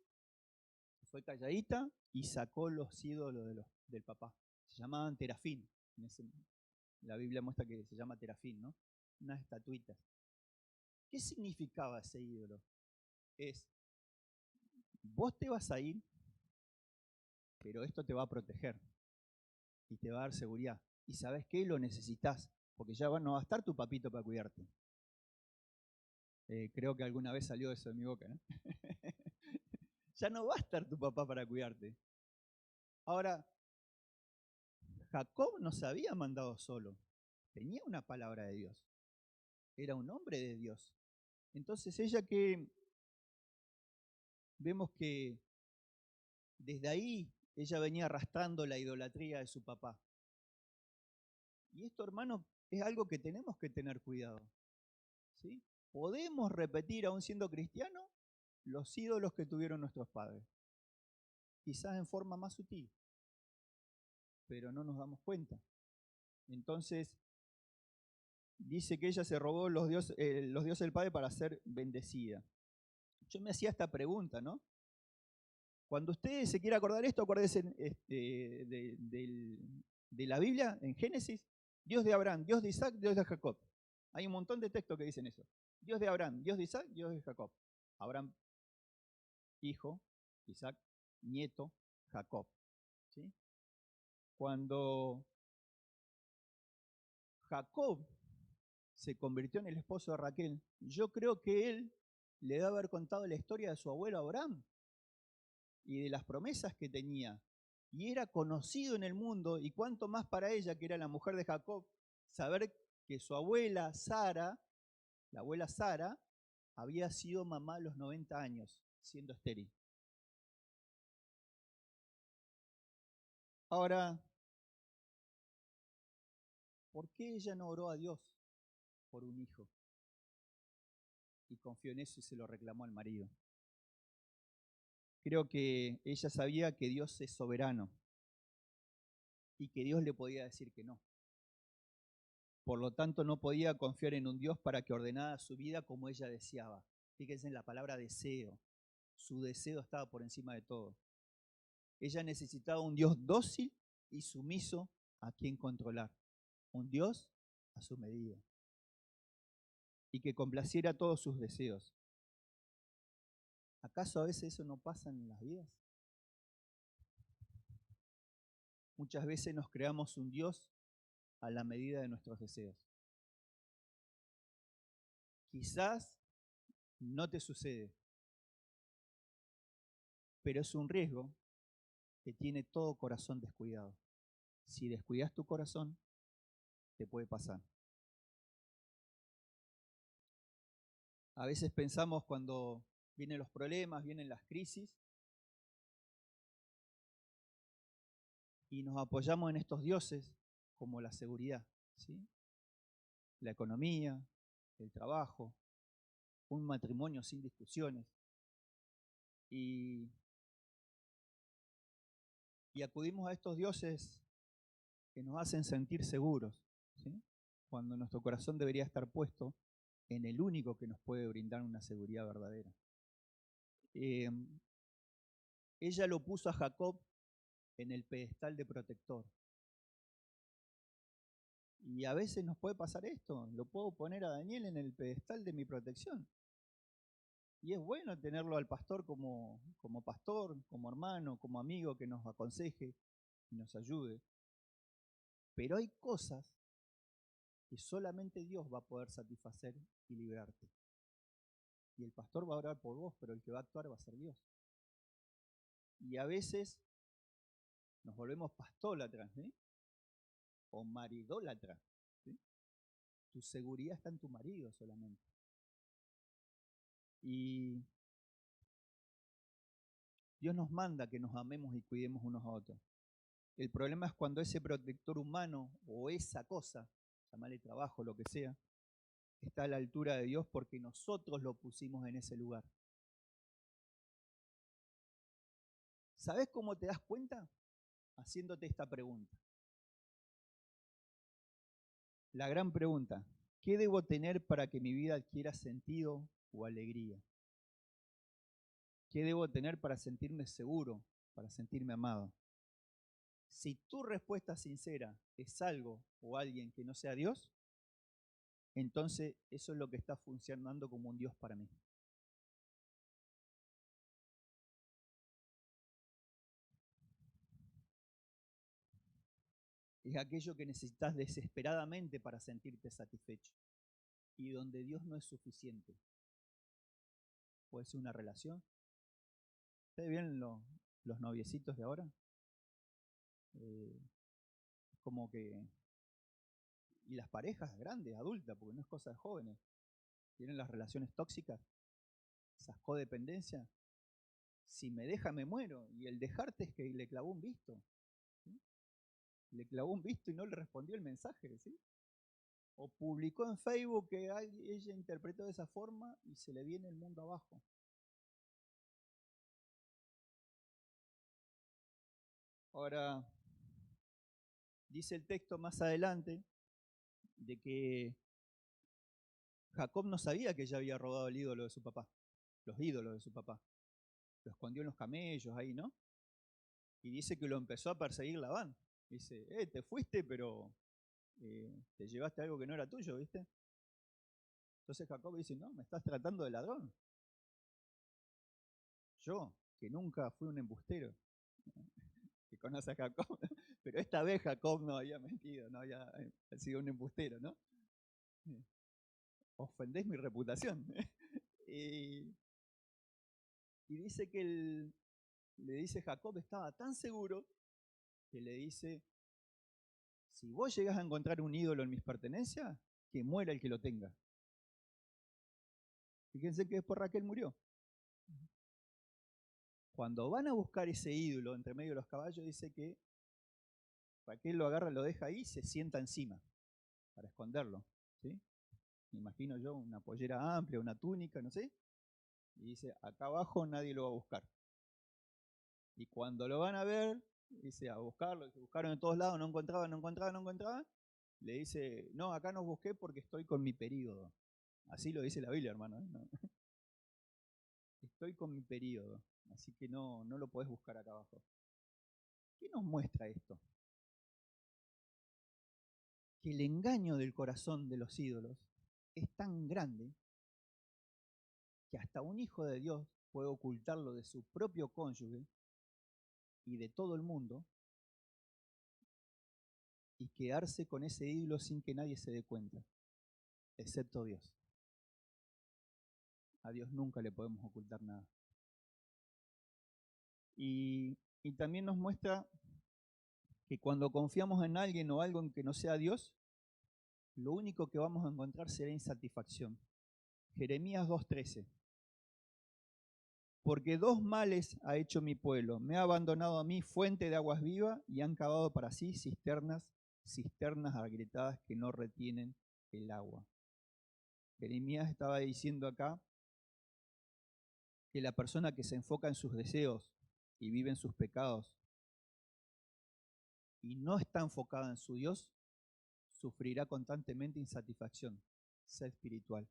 fue calladita y sacó los ídolos del papá. Se llamaban terafín. La Biblia muestra que se llama terafín, ¿no? Unas estatuitas. ¿Qué significaba ese ídolo? Es, vos te vas a ir, pero esto te va a proteger y te va a dar seguridad. Y ¿sabes qué? Lo necesitas, porque ya no va a estar tu papito para cuidarte. Creo que alguna vez salió eso de mi boca, ¿no? Ya no va a estar tu papá para cuidarte. Ahora, Jacob no se había mandado solo, tenía una palabra de Dios, era un hombre de Dios. Entonces ella que vemos que desde ahí ella venía arrastrando la idolatría de su papá. Y esto, hermano, es algo que tenemos que tener cuidado, ¿sí? Podemos repetir, aún siendo cristianos, los ídolos que tuvieron nuestros padres, quizás en forma más sutil, pero no nos damos cuenta. Entonces, dice que ella se robó los dioses del Padre para ser bendecida. Yo me hacía esta pregunta, ¿no? Cuando usted se quiera acordar esto, acuérdese de la Biblia, en Génesis, Dios de Abraham, Dios de Isaac, Dios de Jacob. Hay un montón de textos que dicen eso. Dios de Abraham, Dios de Isaac, Dios de Jacob. Abraham, hijo, Isaac, nieto, Jacob. ¿Sí? Cuando Jacob se convirtió en el esposo de Raquel, yo creo que él le debe haber contado la historia de su abuelo Abraham y de las promesas que tenía. Y era conocido en el mundo, y cuánto más para ella, que era la mujer de Jacob, saber que su abuela Sara, la abuela Sara, había sido mamá a los 90 años, siendo estéril. Ahora, ¿por qué ella no oró a Dios por un hijo? Y confió en eso y se lo reclamó al marido. Creo que ella sabía que Dios es soberano y que Dios le podía decir que no. Por lo tanto, no podía confiar en un Dios para que ordenara su vida como ella deseaba. Fíjense en la palabra deseo. Su deseo estaba por encima de todo. Ella necesitaba un Dios dócil y sumiso a quien controlar. Un Dios a su medida. Y que complaciera todos sus deseos. ¿Acaso a veces eso no pasa en las vidas? Muchas veces nos creamos un Dios a la medida de nuestros deseos. Quizás no te sucede, pero es un riesgo que tiene todo corazón descuidado. Si descuidas tu corazón, te puede pasar. A veces pensamos cuando vienen los problemas, vienen las crisis, y nos apoyamos en estos dioses como la seguridad, ¿sí? La economía, el trabajo, un matrimonio sin discusiones. Y acudimos a estos dioses que nos hacen sentir seguros, ¿sí? Cuando nuestro corazón debería estar puesto en el único que nos puede brindar una seguridad verdadera. Ella lo puso a Jacob en el pedestal de protector. Y a veces nos puede pasar esto, lo puedo poner a Daniel en el pedestal de mi protección. Y es bueno tenerlo al pastor como pastor, como hermano, como amigo que nos aconseje y nos ayude. Pero hay cosas que solamente Dios va a poder satisfacer y librarte. Y el pastor va a orar por vos, pero el que va a actuar va a ser Dios. Y a veces nos volvemos pastólatras, ¿sí? O maridólatras, ¿sí? Tu seguridad está en tu marido solamente. Y Dios nos manda que nos amemos y cuidemos unos a otros. El problema es cuando ese protector humano o esa cosa, llamarle trabajo, lo que sea, está a la altura de Dios porque nosotros lo pusimos en ese lugar. ¿Sabes cómo te das cuenta? Haciéndote esta pregunta. La gran pregunta, ¿qué debo tener para que mi vida adquiera sentido o alegría? ¿Qué debo tener para sentirme seguro, para sentirme amado? Si tu respuesta sincera es algo o alguien que no sea Dios, entonces eso es lo que está funcionando como un Dios para mí. Es aquello que necesitas desesperadamente para sentirte satisfecho y donde Dios no es suficiente. Puede ser una relación. ¿Ustedes ven los noviecitos de ahora? como que... Y las parejas grandes, adultas, porque no es cosa de jóvenes, tienen las relaciones tóxicas, esas codependencias. Si me deja, me muero. Y el dejarte es que le clavó un visto. ¿Sí? Le clavó un visto y no le respondió el mensaje. ¿Sí? O publicó en Facebook que ella interpretó de esa forma y se le viene el mundo abajo. Ahora, dice el texto más adelante de que Jacob no sabía que ella había robado el ídolo de su papá, los ídolos de su papá. Lo escondió en los camellos ahí, ¿no? Y dice que lo empezó a perseguir Labán. Dice, te fuiste, pero te llevaste algo que no era tuyo, ¿viste? Entonces Jacob dice, no, me estás tratando de ladrón. Yo, que nunca fui un embustero, que conoce a Jacob, pero esta vez Jacob no había mentido, no había sido un embustero, ¿no? Ofendés mi reputación. y dice que le dice Jacob estaba tan seguro que le dice, si vos llegás a encontrar un ídolo en mis pertenencias, que muera el que lo tenga. Fíjense que después Raquel murió. Cuando van a buscar ese ídolo entre medio de los caballos, dice que Raquel lo agarra, lo deja ahí y se sienta encima para esconderlo. ¿Sí? Me imagino yo una pollera amplia, una túnica, no sé. Y dice, acá abajo nadie lo va a buscar. Y cuando lo van a ver, dice, a buscarlo, se buscaron en todos lados, no encontraban. Le dice, no, acá no busqué porque estoy con mi período. Así lo dice la Biblia, hermano. ¿No? Estoy con mi período, así que no lo podés buscar acá abajo. ¿Qué nos muestra esto? Que el engaño del corazón de los ídolos es tan grande que hasta un hijo de Dios puede ocultarlo de su propio cónyuge y de todo el mundo y quedarse con ese ídolo sin que nadie se dé cuenta, excepto Dios. A Dios nunca le podemos ocultar nada. Y también nos muestra que cuando confiamos en alguien o algo en que no sea Dios, lo único que vamos a encontrar será insatisfacción. Jeremías 2:13. Porque dos males ha hecho mi pueblo. Me ha abandonado a mí fuente de aguas vivas y han cavado para sí cisternas agrietadas que no retienen el agua. Jeremías estaba diciendo acá que la persona que se enfoca en sus deseos y vive en sus pecados y no está enfocada en su Dios, sufrirá constantemente insatisfacción, sed espiritual.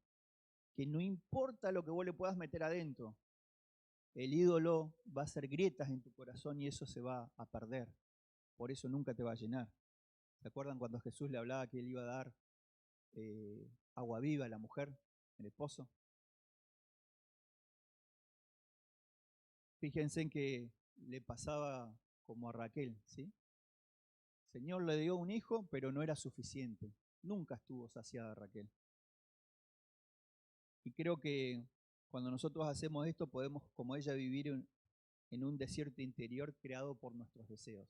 Que no importa lo que vos le puedas meter adentro, el ídolo va a hacer grietas en tu corazón y eso se va a perder. Por eso nunca te va a llenar. ¿Se acuerdan cuando Jesús le hablaba que él iba a dar agua viva a la mujer en el pozo? Fíjense en que le pasaba como a Raquel, ¿sí? El Señor le dio un hijo, pero no era suficiente. Nunca estuvo saciada Raquel. Y creo que cuando nosotros hacemos esto podemos, como ella, vivir en un desierto interior creado por nuestros deseos.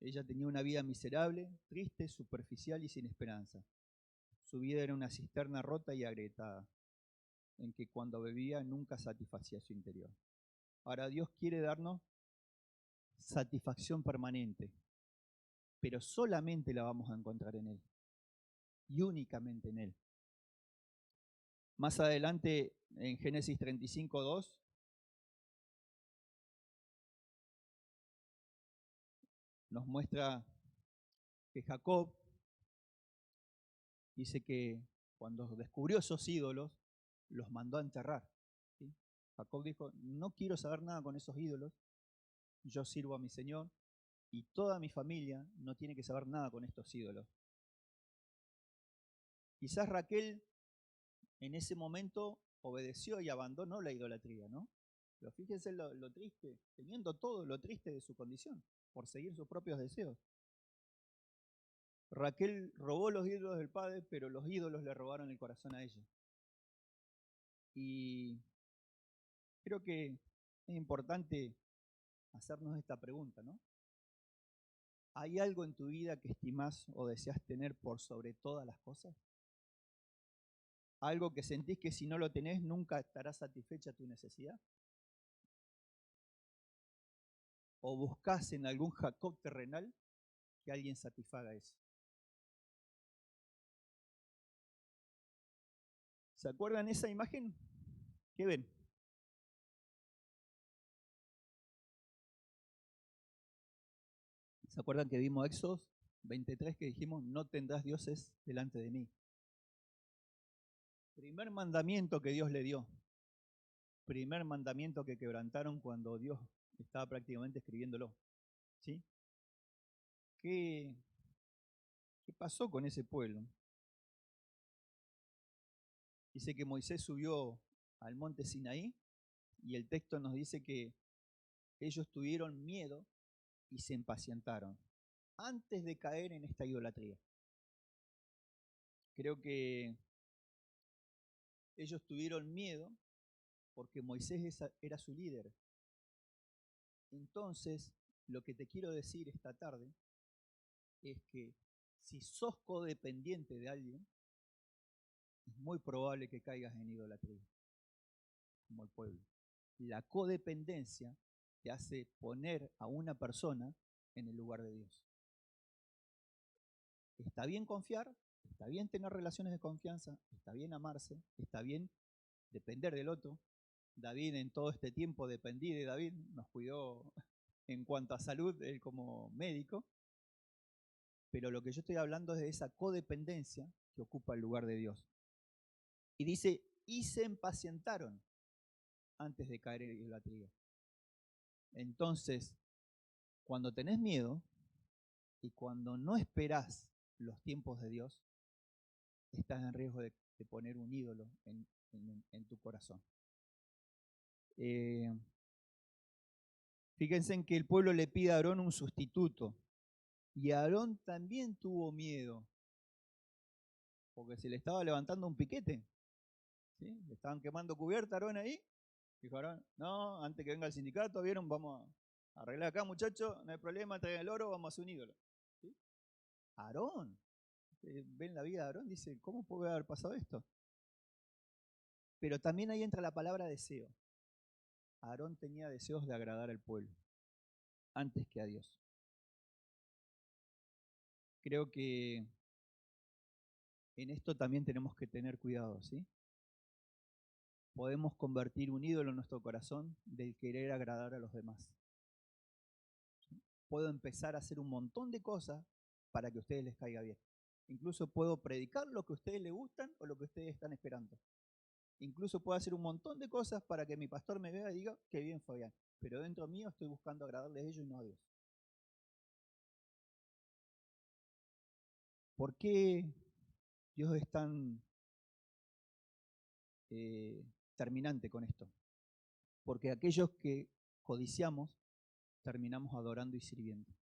Ella tenía una vida miserable, triste, superficial y sin esperanza. Su vida era una cisterna rota y agrietada, en que cuando bebía nunca satisfacía su interior. Ahora Dios quiere darnos satisfacción permanente, pero solamente la vamos a encontrar en Él y únicamente en Él. Más adelante, en Génesis 35:2, nos muestra que Jacob dice que cuando descubrió esos ídolos, los mandó a enterrar. ¿Sí? Jacob dijo, no quiero saber nada con esos ídolos, yo sirvo a mi Señor y toda mi familia no tiene que saber nada con estos ídolos. Quizás Raquel en ese momento obedeció y abandonó la idolatría, ¿no? Pero fíjense lo triste, teniendo todo lo triste de su condición, por seguir sus propios deseos. Raquel robó los ídolos del padre, pero los ídolos le robaron el corazón a ella. Y creo que es importante hacernos esta pregunta, ¿no? ¿Hay algo en tu vida que estimás o deseas tener por sobre todas las cosas? ¿Algo que sentís que si no lo tenés nunca estará satisfecha tu necesidad? ¿O buscás en algún Jacob terrenal que alguien satisfaga eso? ¿Se acuerdan esa imagen? ¿Qué ven? ¿Se acuerdan que vimos Éxodo 23 que dijimos, no tendrás dioses delante de mí? Primer mandamiento que Dios le dio. Primer mandamiento que quebrantaron cuando Dios estaba prácticamente escribiéndolo. ¿Sí? ¿Qué pasó con ese pueblo? Dice que Moisés subió al monte Sinaí y el texto nos dice que ellos tuvieron miedo y se impacientaron antes de caer en esta idolatría. Creo que ellos tuvieron miedo porque Moisés era su líder. Entonces, lo que te quiero decir esta tarde es que si sos codependiente de alguien, es muy probable que caigas en idolatría, como el pueblo. La codependencia te hace poner a una persona en el lugar de Dios. Está bien confiar, está bien tener relaciones de confianza, está bien amarse, está bien depender del otro. David en todo este tiempo dependí de David, nos cuidó en cuanto a salud, él como médico. Pero lo que yo estoy hablando es de esa codependencia que ocupa el lugar de Dios. Y dice, y se impacientaron antes de caer en idolatría. Entonces, cuando tenés miedo y cuando no esperás los tiempos de Dios, estás en riesgo de poner un ídolo en tu corazón. Fíjense en que el pueblo le pide a Aarón un sustituto. Y Aarón también tuvo miedo, porque se le estaba levantando un piquete. ¿Sí? Le estaban quemando cubierta a Aarón ahí. Dijo Aarón, no, antes que venga el sindicato, ¿vieron? Vamos a arreglar acá, muchachos, no hay problema, traigan el oro, vamos a hacer un ídolo. ¿Sí? Aarón, ven la vida de Aarón, dice, ¿cómo puede haber pasado esto? Pero también ahí entra la palabra deseo. Aarón tenía deseos de agradar al pueblo, antes que a Dios. Creo que en esto también tenemos que tener cuidado, ¿sí? Podemos convertir un ídolo en nuestro corazón del querer agradar a los demás. Puedo empezar a hacer un montón de cosas para que a ustedes les caiga bien. Incluso puedo predicar lo que a ustedes les gustan o lo que ustedes están esperando. Incluso puedo hacer un montón de cosas para que mi pastor me vea y diga, qué bien Fabián. Pero dentro mío estoy buscando agradarles a ellos y no a Dios. ¿Por qué Dios es tan terminante con esto? Porque aquellos que codiciamos terminamos adorando y sirviendo.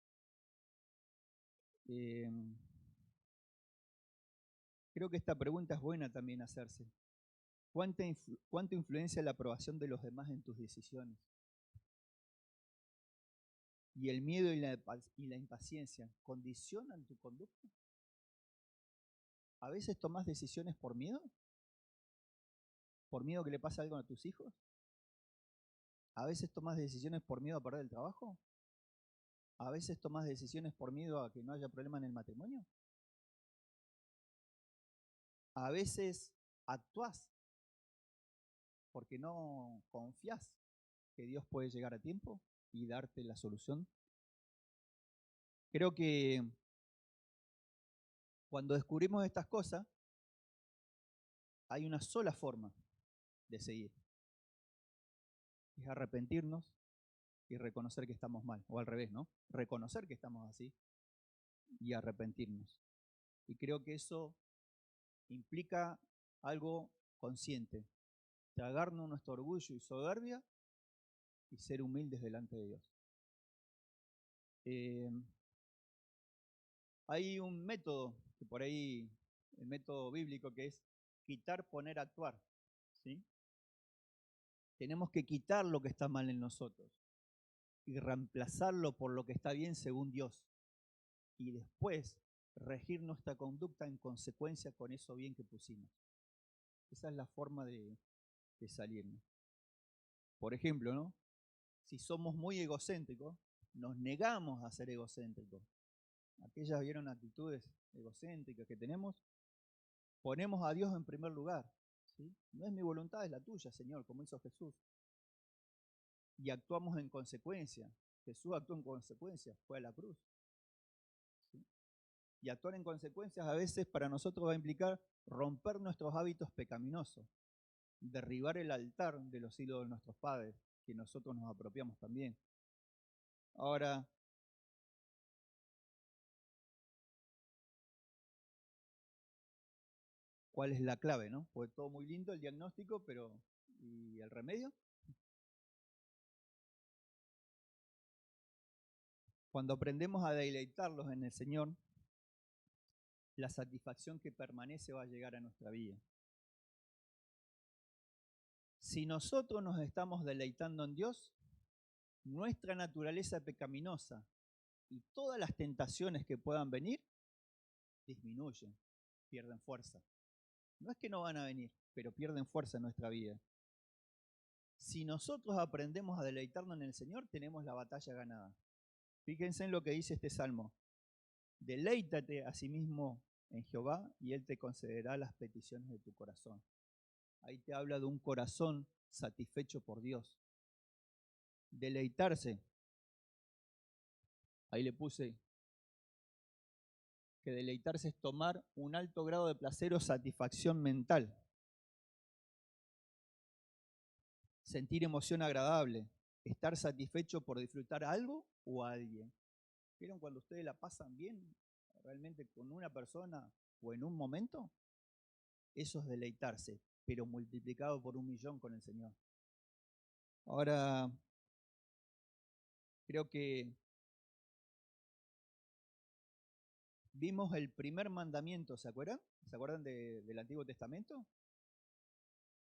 Creo que esta pregunta es buena también hacerse. ¿Cuánta influencia la aprobación de los demás en tus decisiones? ¿Y el miedo y la impaciencia condicionan tu conducta? ¿A veces tomas decisiones por miedo? ¿Por miedo que le pase algo a tus hijos? ¿A veces tomas decisiones por miedo a perder el trabajo? ¿A veces tomas decisiones por miedo a que no haya problema en el matrimonio? ¿A veces actuás porque no confías que Dios puede llegar a tiempo y darte la solución? Creo que cuando descubrimos estas cosas, hay una sola forma de seguir. Es arrepentirnos y reconocer que estamos mal. O al revés, ¿no? Reconocer que estamos así y arrepentirnos. Y creo que eso implica algo consciente. Tragarnos nuestro orgullo y soberbia y ser humildes delante de Dios. Hay un método, que por ahí, el método bíblico, que es quitar, poner, actuar. ¿Sí? Tenemos que quitar lo que está mal en nosotros y reemplazarlo por lo que está bien según Dios. y después regir nuestra conducta en consecuencia con eso bien que pusimos. Esa es la forma de salirnos. Por ejemplo, ¿no? Si somos muy egocéntricos, nos negamos a ser egocéntricos. Aquellas vieron actitudes egocéntricas que tenemos, ponemos a Dios en primer lugar. ¿Sí? No es mi voluntad, es la tuya, Señor, como hizo Jesús. Y actuamos en consecuencia. Jesús actuó en consecuencia, fue a la cruz. ¿Sí? Y actuar en consecuencias a veces para nosotros va a implicar romper nuestros hábitos pecaminosos, derribar el altar de los ídolos de nuestros padres, que nosotros nos apropiamos también. Ahora, ¿cuál es la clave, no? Fue todo muy lindo el diagnóstico, pero ¿y el remedio? Cuando aprendemos a deleitarlos en el Señor, la satisfacción que permanece va a llegar a nuestra vida. Si nosotros nos estamos deleitando en Dios, nuestra naturaleza pecaminosa y todas las tentaciones que puedan venir disminuyen, pierden fuerza. No es que no van a venir, pero pierden fuerza en nuestra vida. Si nosotros aprendemos a deleitarnos en el Señor, tenemos la batalla ganada. Fíjense en lo que dice este salmo. Deleítate a sí mismo en Jehová y Él te concederá las peticiones de tu corazón. Ahí te habla de un corazón satisfecho por Dios. Deleitarse. Ahí le puse que deleitarse es tomar un alto grado de placer o satisfacción mental. Sentir emoción agradable. Estar satisfecho por disfrutar algo o a alguien. ¿Vieron cuando ustedes la pasan bien realmente con una persona o en un momento? Eso es deleitarse, pero multiplicado por 1.000.000 con el Señor. Ahora, creo que vimos el primer mandamiento, ¿se acuerdan? ¿Se acuerdan del Antiguo Testamento?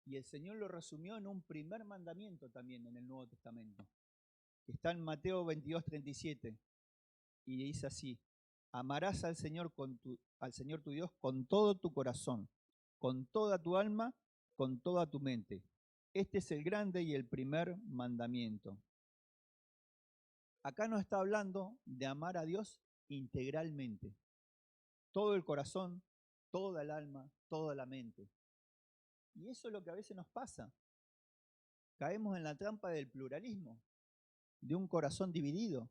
Y el Señor lo resumió en un primer mandamiento también en el Nuevo Testamento, que está en Mateo 22:37, y dice así: amarás al Señor tu Dios con todo tu corazón, con toda tu alma, con toda tu mente. Este es el grande y el primer mandamiento. Acá nos está hablando de amar a Dios integralmente. Todo el corazón, toda el alma, toda la mente. Y eso es lo que a veces nos pasa. Caemos en la trampa del pluralismo, de un corazón dividido.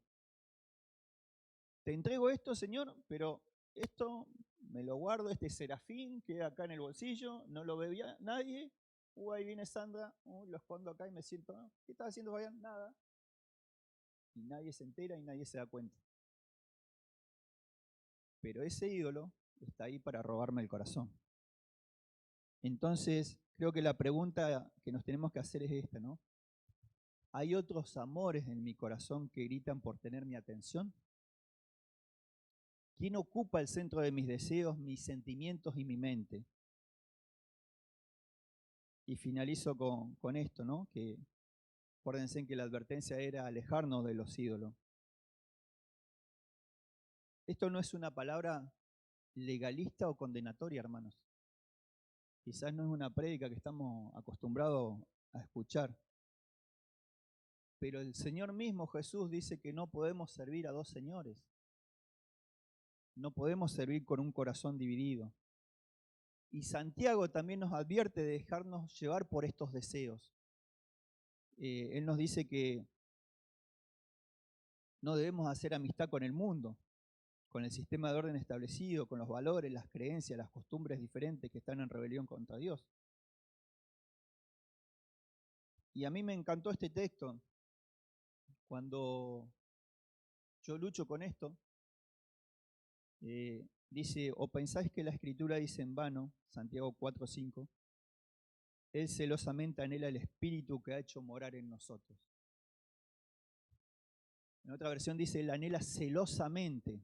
Te entrego esto, Señor, pero esto me lo guardo, este serafín queda acá en el bolsillo, no lo ve nadie. Ahí viene Sandra, lo escondo acá y me siento, ¿qué estás haciendo, Fabián? Nada. Y nadie se entera y nadie se da cuenta. Pero ese ídolo está ahí para robarme el corazón. Entonces, creo que la pregunta que nos tenemos que hacer es esta, ¿no? ¿Hay otros amores en mi corazón que gritan por tener mi atención? ¿Quién ocupa el centro de mis deseos, mis sentimientos y mi mente? Y finalizo con esto, ¿no? Que acuérdense que la advertencia era alejarnos de los ídolos. Esto no es una palabra legalista o condenatoria, hermanos. Quizás no es una prédica que estamos acostumbrados a escuchar. Pero el Señor mismo, Jesús, dice que no podemos servir a dos señores. No podemos servir con un corazón dividido. Y Santiago también nos advierte de dejarnos llevar por estos deseos. Él nos dice que no debemos hacer amistad con el mundo, con el sistema de orden establecido, con los valores, las creencias, las costumbres diferentes que están en rebelión contra Dios. Y a mí me encantó este texto. Cuando yo lucho con esto, dice: o pensáis que la Escritura dice en vano, Santiago 4:5, Él celosamente anhela el Espíritu que ha hecho morar en nosotros. En otra versión dice: Él anhela celosamente.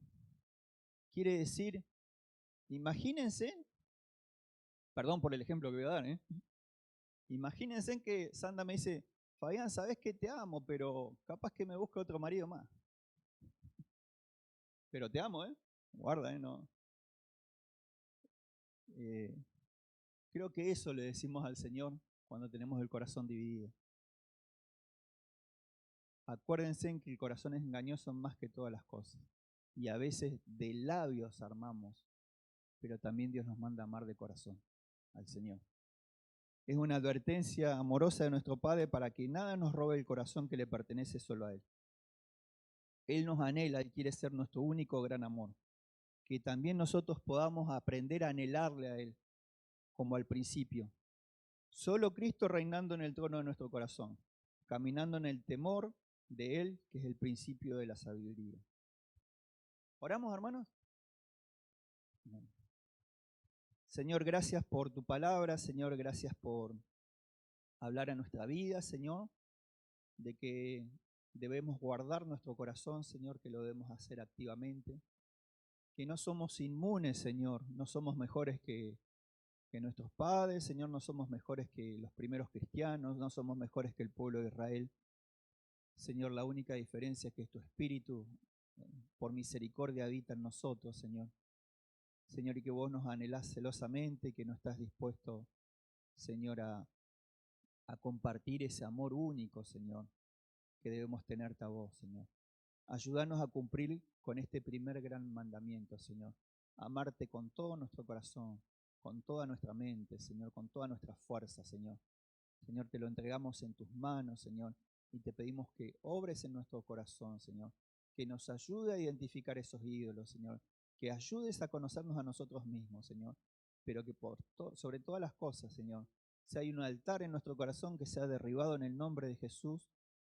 Quiere decir, imagínense, perdón por el ejemplo que voy a dar, imagínense que Sandra me dice: Fabián, sabes que te amo, pero capaz que me busque otro marido más. Pero te amo, Guarda, no. Creo que eso le decimos al Señor cuando tenemos el corazón dividido. Acuérdense en que el corazón es engañoso más que todas las cosas. Y a veces de labios armamos, pero también Dios nos manda a amar de corazón al Señor. Es una advertencia amorosa de nuestro Padre para que nada nos robe el corazón que le pertenece solo a Él. Él nos anhela y quiere ser nuestro único gran amor. Que también nosotros podamos aprender a anhelarle a Él, como al principio. Solo Cristo reinando en el trono de nuestro corazón, caminando en el temor de Él, que es el principio de la sabiduría. ¿Oramos, hermanos? Amén. Señor, gracias por tu palabra. Señor, gracias por hablar a nuestra vida, Señor, de que debemos guardar nuestro corazón, Señor, que lo debemos hacer activamente, que no somos inmunes, Señor, no somos mejores que nuestros padres, Señor, no somos mejores que los primeros cristianos, no somos mejores que el pueblo de Israel. Señor, la única diferencia es que tu Espíritu, por misericordia, habita en nosotros, Señor. Señor, y que vos nos anhelás celosamente, que no estás dispuesto, Señor, a compartir ese amor único, Señor, que debemos tenerte a vos, Señor. Ayúdanos a cumplir con este primer gran mandamiento, Señor. Amarte con todo nuestro corazón, con toda nuestra mente, Señor, con toda nuestra fuerza, Señor. Señor, te lo entregamos en tus manos, Señor, y te pedimos que obres en nuestro corazón, Señor, que nos ayude a identificar esos ídolos, Señor, que ayudes a conocernos a nosotros mismos, Señor, pero que sobre todas las cosas, Señor, si hay un altar en nuestro corazón que sea derribado en el nombre de Jesús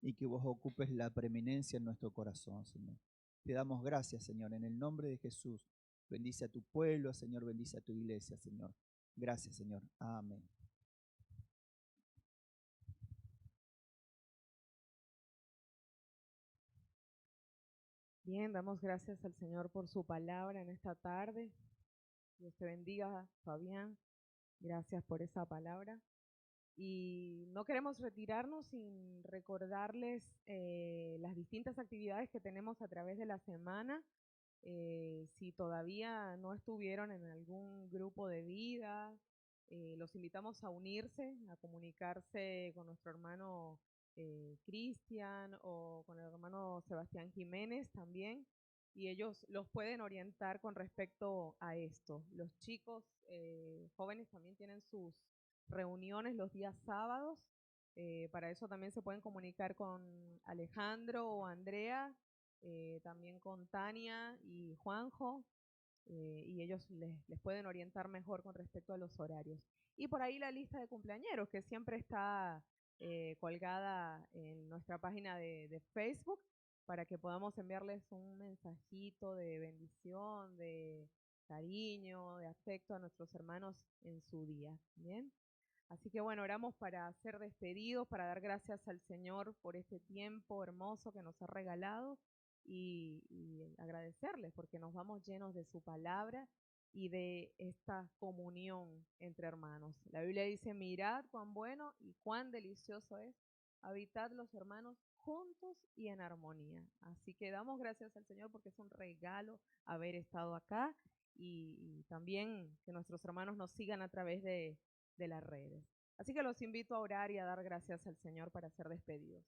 y que vos ocupes la preeminencia en nuestro corazón, Señor. Te damos gracias, Señor, en el nombre de Jesús. Bendice a tu pueblo, Señor, bendice a tu iglesia, Señor. Gracias, Señor. Amén. Bien, damos gracias al Señor por su palabra en esta tarde. Dios te bendiga, Fabián. Gracias por esa palabra. Y no queremos retirarnos sin recordarles las distintas actividades que tenemos a través de la semana. Si todavía no estuvieron en algún grupo de vida, los invitamos a unirse, a comunicarse con nuestro hermano Cristian o con el hermano Sebastián Jiménez también, y ellos los pueden orientar con respecto a esto. Los chicos jóvenes también tienen sus reuniones los días sábados. Para eso también se pueden comunicar con Alejandro o Andrea, también con Tania y Juanjo, y ellos les pueden orientar mejor con respecto a los horarios. Y por ahí la lista de cumpleañeros, que siempre está colgada en nuestra página de Facebook, para que podamos enviarles un mensajito de bendición, de cariño, de afecto a nuestros hermanos en su día. ¿Bien? Así que bueno, oramos para ser despedidos, para dar gracias al Señor por este tiempo hermoso que nos ha regalado y agradecerles porque nos vamos llenos de su palabra y de esta comunión entre hermanos. La Biblia dice, mirad cuán bueno y cuán delicioso es habitar los hermanos juntos y en armonía. Así que damos gracias al Señor porque es un regalo haber estado acá y también que nuestros hermanos nos sigan a través de las redes. Así que los invito a orar y a dar gracias al Señor para ser despedidos.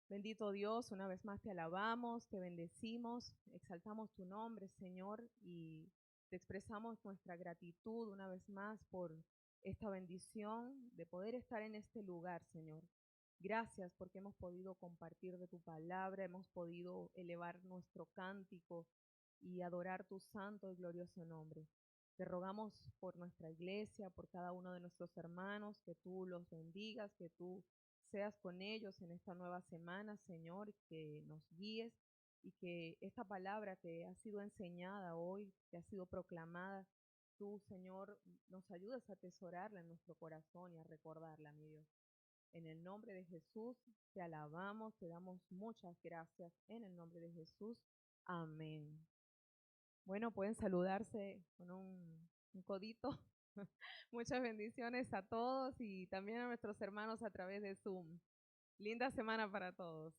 Bendito Dios, una vez más te alabamos, te bendecimos, exaltamos tu nombre, Señor, y te expresamos nuestra gratitud una vez más por esta bendición de poder estar en este lugar, Señor. Gracias porque hemos podido compartir de tu palabra, hemos podido elevar nuestro cántico y adorar tu santo y glorioso nombre. Te rogamos por nuestra iglesia, por cada uno de nuestros hermanos, que tú los bendigas, que tú seas con ellos en esta nueva semana, Señor, que nos guíes y que esta palabra que ha sido enseñada hoy, que ha sido proclamada, tú, Señor, nos ayudes a atesorarla en nuestro corazón y a recordarla, mi Dios. En el nombre de Jesús te alabamos, te damos muchas gracias. En el nombre de Jesús, amén. Bueno, pueden saludarse con un codito. Muchas bendiciones a todos y también a nuestros hermanos a través de Zoom. Linda semana para todos.